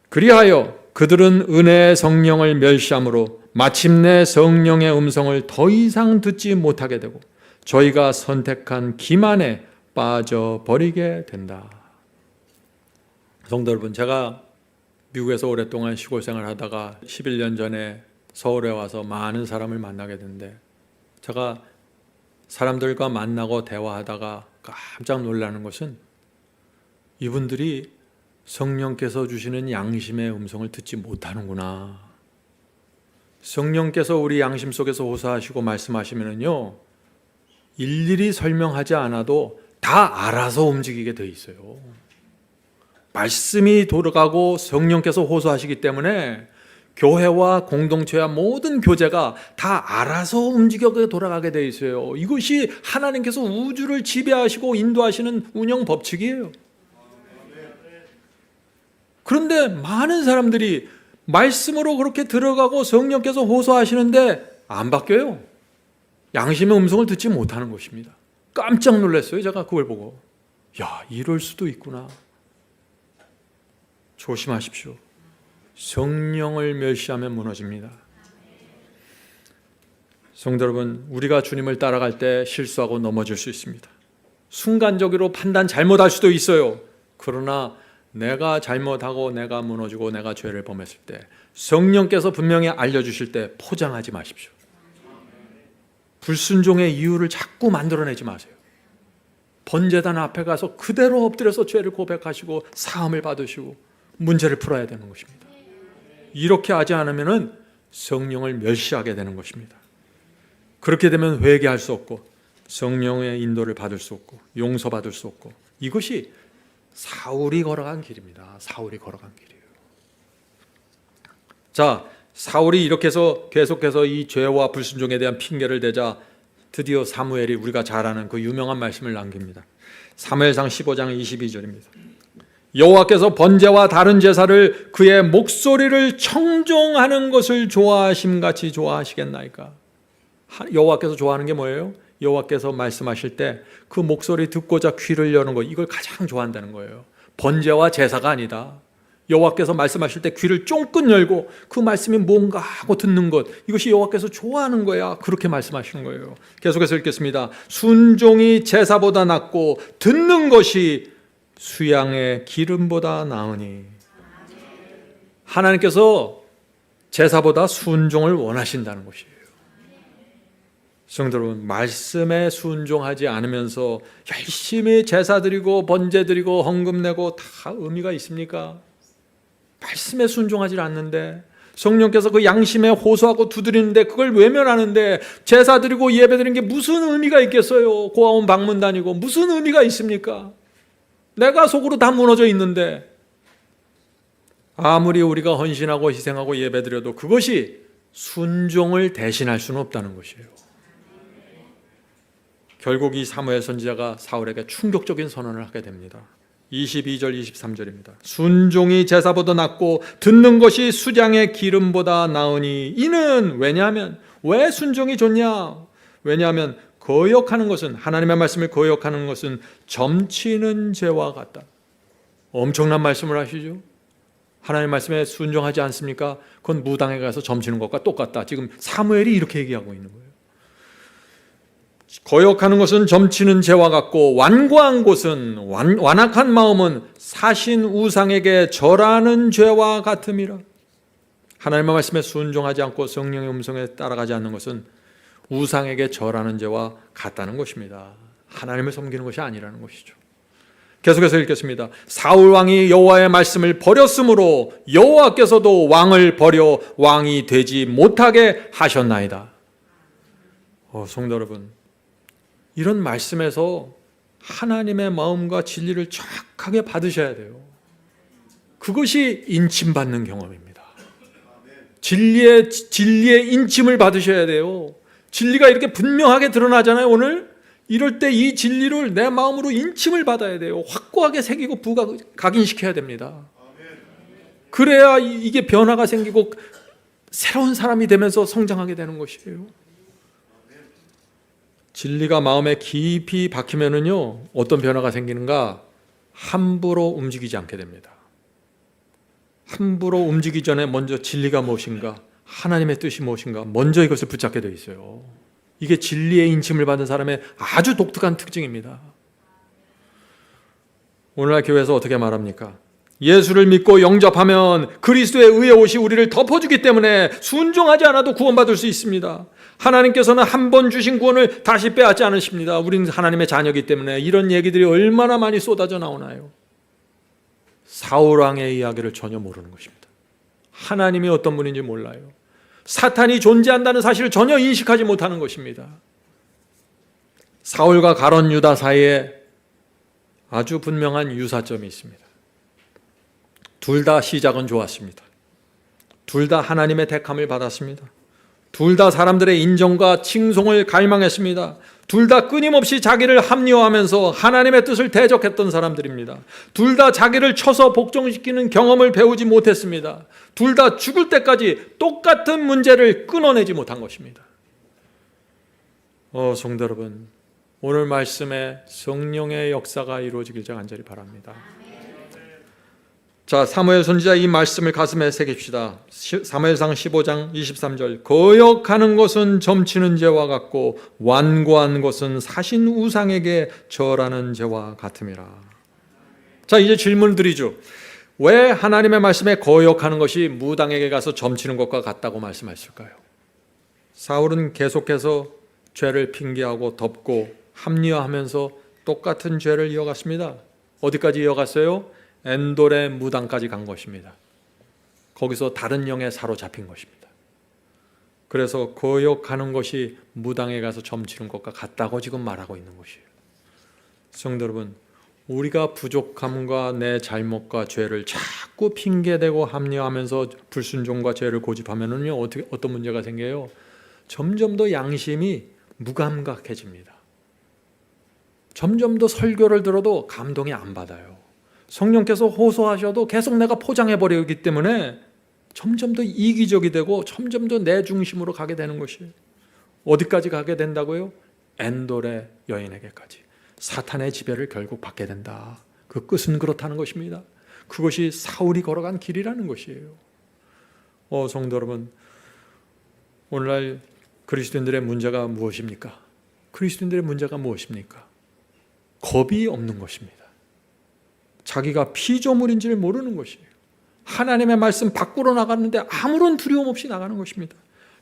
그리하여 그들은 은혜의 성령을 멸시함으로 마침내 성령의 음성을 더 이상 듣지 못하게 되고 저희가 선택한 기만에 빠져버리게 된다. 성도 여러분, 제가 미국에서 오랫동안 시골 생활하다가 11년 전에 서울에 와서 많은 사람을 만나게 됐는데 제가 사람들과 만나고 대화하다가 깜짝 놀라는 것은 이분들이 성령께서 주시는 양심의 음성을 듣지 못하는구나. 성령께서 우리 양심 속에서 호소하시고 말씀하시면요 일일이 설명하지 않아도 다 알아서 움직이게 돼 있어요. 말씀이 돌아가고 성령께서 호소하시기 때문에 교회와 공동체와 모든 교제가 다 알아서 움직여 돌아가게 돼 있어요. 이것이 하나님께서 우주를 지배하시고 인도하시는 운영 법칙이에요. 그런데 많은 사람들이 말씀으로 그렇게 들어가고 성령께서 호소하시는데 안 바뀌어요. 양심의 음성을 듣지 못하는 것입니다. 깜짝 놀랐어요. 제가 그걸 보고. 야, 이럴 수도 있구나. 조심하십시오. 성령을 멸시하면 무너집니다. 성도 여러분, 우리가 주님을 따라갈 때 실수하고 넘어질 수 있습니다. 순간적으로 판단 잘못할 수도 있어요. 그러나 내가 잘못하고 내가 무너지고 내가 죄를 범했을 때 성령께서 분명히 알려주실 때 포장하지 마십시오. 불순종의 이유를 자꾸 만들어내지 마세요. 번제단 앞에 가서 그대로 엎드려서 죄를 고백하시고 사함을 받으시고 문제를 풀어야 되는 것입니다. 이렇게 하지 않으면 성령을 멸시하게 되는 것입니다. 그렇게 되면 회개할 수 없고 성령의 인도를 받을 수 없고 용서받을 수 없고 이것이 사울이 걸어간 길입니다. 사울이 걸어간 길이에요. 자, 사울이 이렇게 해서 계속해서 이 죄와 불순종에 대한 핑계를 대자 드디어 사무엘이 우리가 잘 아는 그 유명한 말씀을 남깁니다. 사무엘상 15장 22절입니다. 여호와께서 번제와 다른 제사를 그의 목소리를 청종하는 것을 좋아하심같이 좋아하시겠나이까? 여호와께서 좋아하는 게 뭐예요? 여호와께서 말씀하실 때 그 목소리 듣고자 귀를 여는 것, 이걸 가장 좋아한다는 거예요. 번제와 제사가 아니다. 여호와께서 말씀하실 때 귀를 쫑긋 열고 그 말씀이 뭔가 하고 듣는 것, 이것이 여호와께서 좋아하는 거야. 그렇게 말씀하시는 거예요. 계속해서 읽겠습니다. 순종이 제사보다 낫고 듣는 것이 수양의 기름보다 나으니. 하나님께서 제사보다 순종을 원하신다는 것이에요. 성도 여러분, 말씀에 순종하지 않으면서 열심히 제사 드리고 번제 드리고 헌금 내고 다 의미가 있습니까? 말씀에 순종하지 않는데, 성령께서 그 양심에 호소하고 두드리는데 그걸 외면하는데, 제사 드리고 예배 드리는 게 무슨 의미가 있겠어요? 고아원 방문 다니고 무슨 의미가 있습니까? 내가 속으로 다 무너져 있는데, 아무리 우리가 헌신하고 희생하고 예배 드려도 그것이 순종을 대신할 수는 없다는 것이에요. 결국 이 사무엘 선지자가 사울에게 충격적인 선언을 하게 됩니다. 22절 23절입니다. 순종이 제사보다 낫고 듣는 것이 수장의 기름보다 나으니. 이는 왜냐하면, 왜 순종이 좋냐? 왜냐하면 거역하는 것은, 하나님의 말씀을 거역하는 것은 점치는 죄와 같다. 엄청난 말씀을 하시죠. 하나님의 말씀에 순종하지 않습니까? 그건 무당에 가서 점치는 것과 똑같다. 지금 사무엘이 이렇게 얘기하고 있는 거예요. 거역하는 것은 점치는 죄와 같고 완고한 곳은, 완악한 마음은 사신 우상에게 절하는 죄와 같음이라. 하나님의 말씀에 순종하지 않고 성령의 음성에 따라가지 않는 것은 우상에게 절하는 죄와 같다는 것입니다. 하나님을 섬기는 것이 아니라는 것이죠. 계속해서 읽겠습니다. 사울 왕이 여호와의 말씀을 버렸으므로 여호와께서도 왕을 버려 왕이 되지 못하게 하셨나이다. 성도 여러분, 이런 말씀에서 하나님의 마음과 진리를 정확하게 받으셔야 돼요. 그것이 인침받는 경험입니다. 진리의 인침을 받으셔야 돼요. 진리가 이렇게 분명하게 드러나잖아요, 오늘. 이럴 때 이 진리를 내 마음으로 인침을 받아야 돼요. 확고하게 새기고 각인시켜야 됩니다. 그래야 이게 변화가 생기고 새로운 사람이 되면서 성장하게 되는 것이에요. 진리가 마음에 깊이 박히면은요, 어떤 변화가 생기는가? 함부로 움직이지 않게 됩니다. 함부로 움직이기 전에 먼저 진리가 무엇인가, 하나님의 뜻이 무엇인가, 먼저 이것을 붙잡게 되어 있어요. 이게 진리의 인침을 받은 사람의 아주 독특한 특징입니다. 오늘날 교회에서 어떻게 말합니까? 예수를 믿고 영접하면 그리스도의 의의 옷이 우리를 덮어주기 때문에 순종하지 않아도 구원받을 수 있습니다. 하나님께서는 한 번 주신 구원을 다시 빼앗지 않으십니다. 우리는 하나님의 자녀이기 때문에. 이런 얘기들이 얼마나 많이 쏟아져 나오나요? 사울왕의 이야기를 전혀 모르는 것입니다. 하나님이 어떤 분인지 몰라요. 사탄이 존재한다는 사실을 전혀 인식하지 못하는 것입니다. 사울과 가론 유다 사이에 아주 분명한 유사점이 있습니다. 둘 다 시작은 좋았습니다. 둘 다 하나님의 택함을 받았습니다. 둘 다 사람들의 인정과 칭송을 갈망했습니다. 둘 다 끊임없이 자기를 합리화하면서 하나님의 뜻을 대적했던 사람들입니다. 둘 다 자기를 쳐서 복종시키는 경험을 배우지 못했습니다. 둘 다 죽을 때까지 똑같은 문제를 끊어내지 못한 것입니다. 성도 여러분, 오늘 말씀에 성령의 역사가 이루어지길 제가 간절히 바랍니다. 자, 사무엘 선지자 이 말씀을 가슴에 새깁시다. 사무엘상 15장 23절. 거역하는 것은 점치는 죄와 같고 완고한 것은 사신 우상에게 절하는 죄와 같음이라. 자, 이제 질문 드리죠. 왜 하나님의 말씀에 거역하는 것이 무당에게 가서 점치는 것과 같다고 말씀하실까요? 사울은 계속해서 죄를 핑계하고 덮고 합리화하면서 똑같은 죄를 이어갔습니다. 어디까지 이어갔어요? 엔돌의 무당까지 간 것입니다. 거기서 다른 영에 사로잡힌 것입니다. 그래서 거역하는 것이 무당에 가서 점치는 것과 같다고 지금 말하고 있는 것이에요. 성도 여러분, 우리가 부족함과 내 잘못과 죄를 자꾸 핑계대고 합리화하면서 불순종과 죄를 고집하면은요, 어떤 문제가 생겨요? 점점 더 양심이 무감각해집니다. 점점 더 설교를 들어도 감동이 안 받아요. 성령께서 호소하셔도 계속 내가 포장해버리기 때문에 점점 더 이기적이 되고 점점 더 내 중심으로 가게 되는 것이에요. 어디까지 가게 된다고요? 엔돌의 여인에게까지. 사탄의 지배를 결국 받게 된다. 그 끝은 그렇다는 것입니다. 그것이 사울이 걸어간 길이라는 것이에요. 성도 여러분, 오늘날 그리스도인들의 문제가 무엇입니까? 그리스도인들의 문제가 무엇입니까? 겁이 없는 것입니다. 자기가 피조물인지를 모르는 것이에요. 하나님의 말씀 밖으로 나갔는데 아무런 두려움 없이 나가는 것입니다.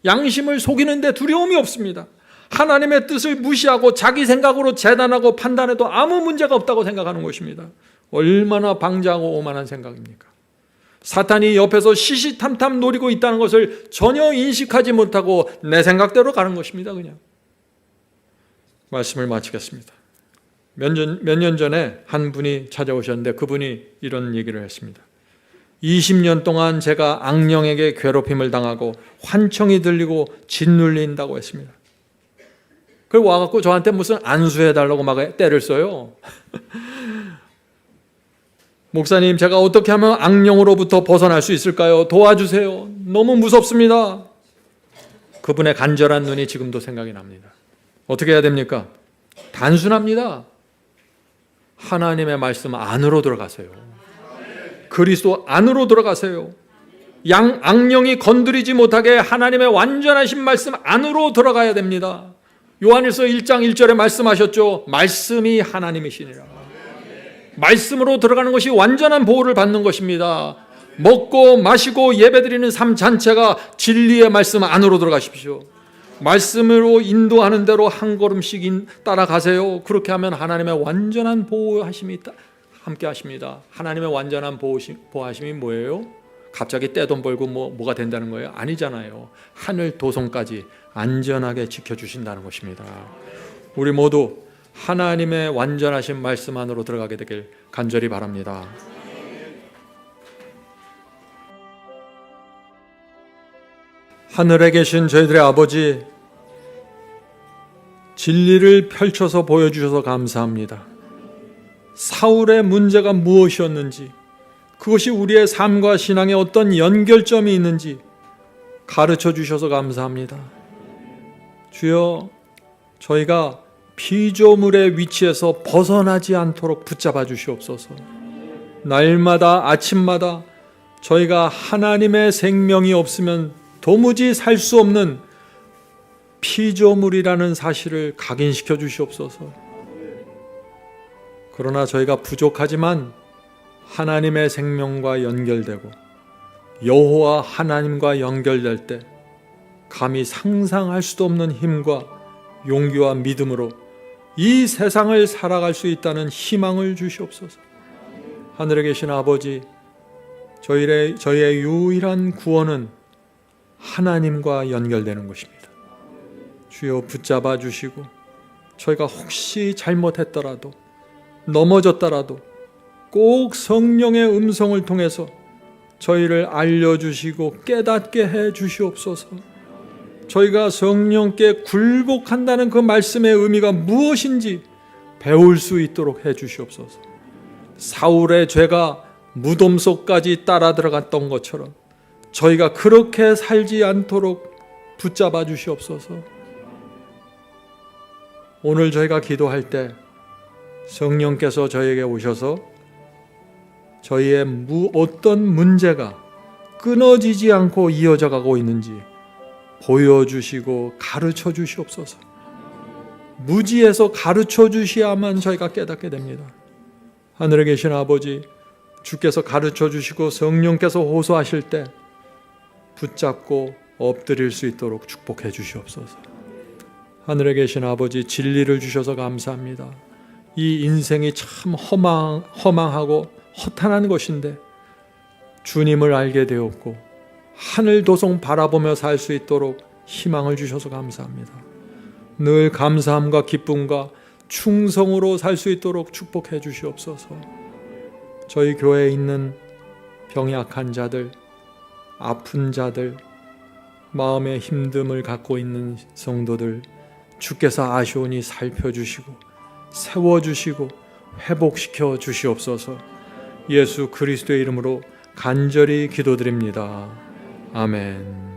양심을 속이는데 두려움이 없습니다. 하나님의 뜻을 무시하고 자기 생각으로 재단하고 판단해도 아무 문제가 없다고 생각하는 것입니다. 얼마나 방자하고 오만한 생각입니까? 사탄이 옆에서 시시탐탐 노리고 있다는 것을 전혀 인식하지 못하고 내 생각대로 가는 것입니다. 그냥. 말씀을 마치겠습니다. 몇 년 전에 한 분이 찾아오셨는데 그분이 이런 얘기를 했습니다. 20년 동안 제가 악령에게 괴롭힘을 당하고 환청이 들리고 짓눌린다고 했습니다. 그리고 와갖고 저한테 무슨 안수해달라고 막 때를 써요. 목사님, 제가 어떻게 하면 악령으로부터 벗어날 수 있을까요? 도와주세요. 너무 무섭습니다. 그분의 간절한 눈이 지금도 생각이 납니다. 어떻게 해야 됩니까? 단순합니다. 하나님의 말씀 안으로 들어가세요. 그리스도 안으로 들어가세요. 악령이 건드리지 못하게 하나님의 완전하신 말씀 안으로 들어가야 됩니다. 요한일서 1장 1절에 말씀하셨죠. 말씀이 하나님이시니라. 말씀으로 들어가는 것이 완전한 보호를 받는 것입니다. 먹고 마시고 예배드리는 삶 전체가 진리의 말씀 안으로 들어가십시오. 말씀으로 인도하는 대로 한 걸음씩 따라가세요. 그렇게 하면 하나님의 완전한 보호하심이 함께 하십니다. 하나님의 완전한 보호하심이 뭐예요? 갑자기 떼돈 벌고 뭐가 된다는 거예요? 아니잖아요. 하늘 도성까지 안전하게 지켜주신다는 것입니다. 우리 모두 하나님의 완전하신 말씀 안으로 들어가게 되길 간절히 바랍니다. 하늘에 계신 저희들의 아버지, 진리를 펼쳐서 보여주셔서 감사합니다. 사울의 문제가 무엇이었는지, 그것이 우리의 삶과 신앙에 어떤 연결점이 있는지 가르쳐 주셔서 감사합니다. 주여, 저희가 피조물의 위치에서 벗어나지 않도록 붙잡아 주시옵소서. 날마다 아침마다 저희가 하나님의 생명이 없으면 도무지 살 수 없는 피조물이라는 사실을 각인시켜 주시옵소서. 그러나 저희가 부족하지만 하나님의 생명과 연결되고 여호와 하나님과 연결될 때 감히 상상할 수도 없는 힘과 용기와 믿음으로 이 세상을 살아갈 수 있다는 희망을 주시옵소서. 하늘에 계신 아버지, 저희의 유일한 구원은 하나님과 연결되는 것입니다. 주여, 붙잡아 주시고 저희가 혹시 잘못했더라도, 넘어졌더라도 꼭 성령의 음성을 통해서 저희를 알려주시고 깨닫게 해 주시옵소서. 저희가 성령께 굴복한다는 그 말씀의 의미가 무엇인지 배울 수 있도록 해 주시옵소서. 사울의 죄가 무덤 속까지 따라 들어갔던 것처럼 저희가 그렇게 살지 않도록 붙잡아 주시옵소서. 오늘 저희가 기도할 때 성령께서 저희에게 오셔서 저희의 어떤 문제가 끊어지지 않고 이어져 가고 있는지 보여주시고 가르쳐 주시옵소서. 무지에서 가르쳐 주셔야만 저희가 깨닫게 됩니다. 하늘에 계신 아버지, 주께서 가르쳐 주시고 성령께서 호소하실 때 붙잡고 엎드릴 수 있도록 축복해 주시옵소서. 하늘에 계신 아버지, 진리를 주셔서 감사합니다. 이 인생이 참 허망하고 허탄한 것인데 주님을 알게 되었고 하늘 도성 바라보며 살 수 있도록 희망을 주셔서 감사합니다. 늘 감사함과 기쁨과 충성으로 살 수 있도록 축복해 주시옵소서. 저희 교회에 있는 병이 약한 자들, 아픈 자들, 마음의 힘듦을 갖고 있는 성도들, 주께서 아시오니 살펴주시고 세워주시고 회복시켜 주시옵소서. 예수 그리스도의 이름으로 간절히 기도드립니다. 아멘.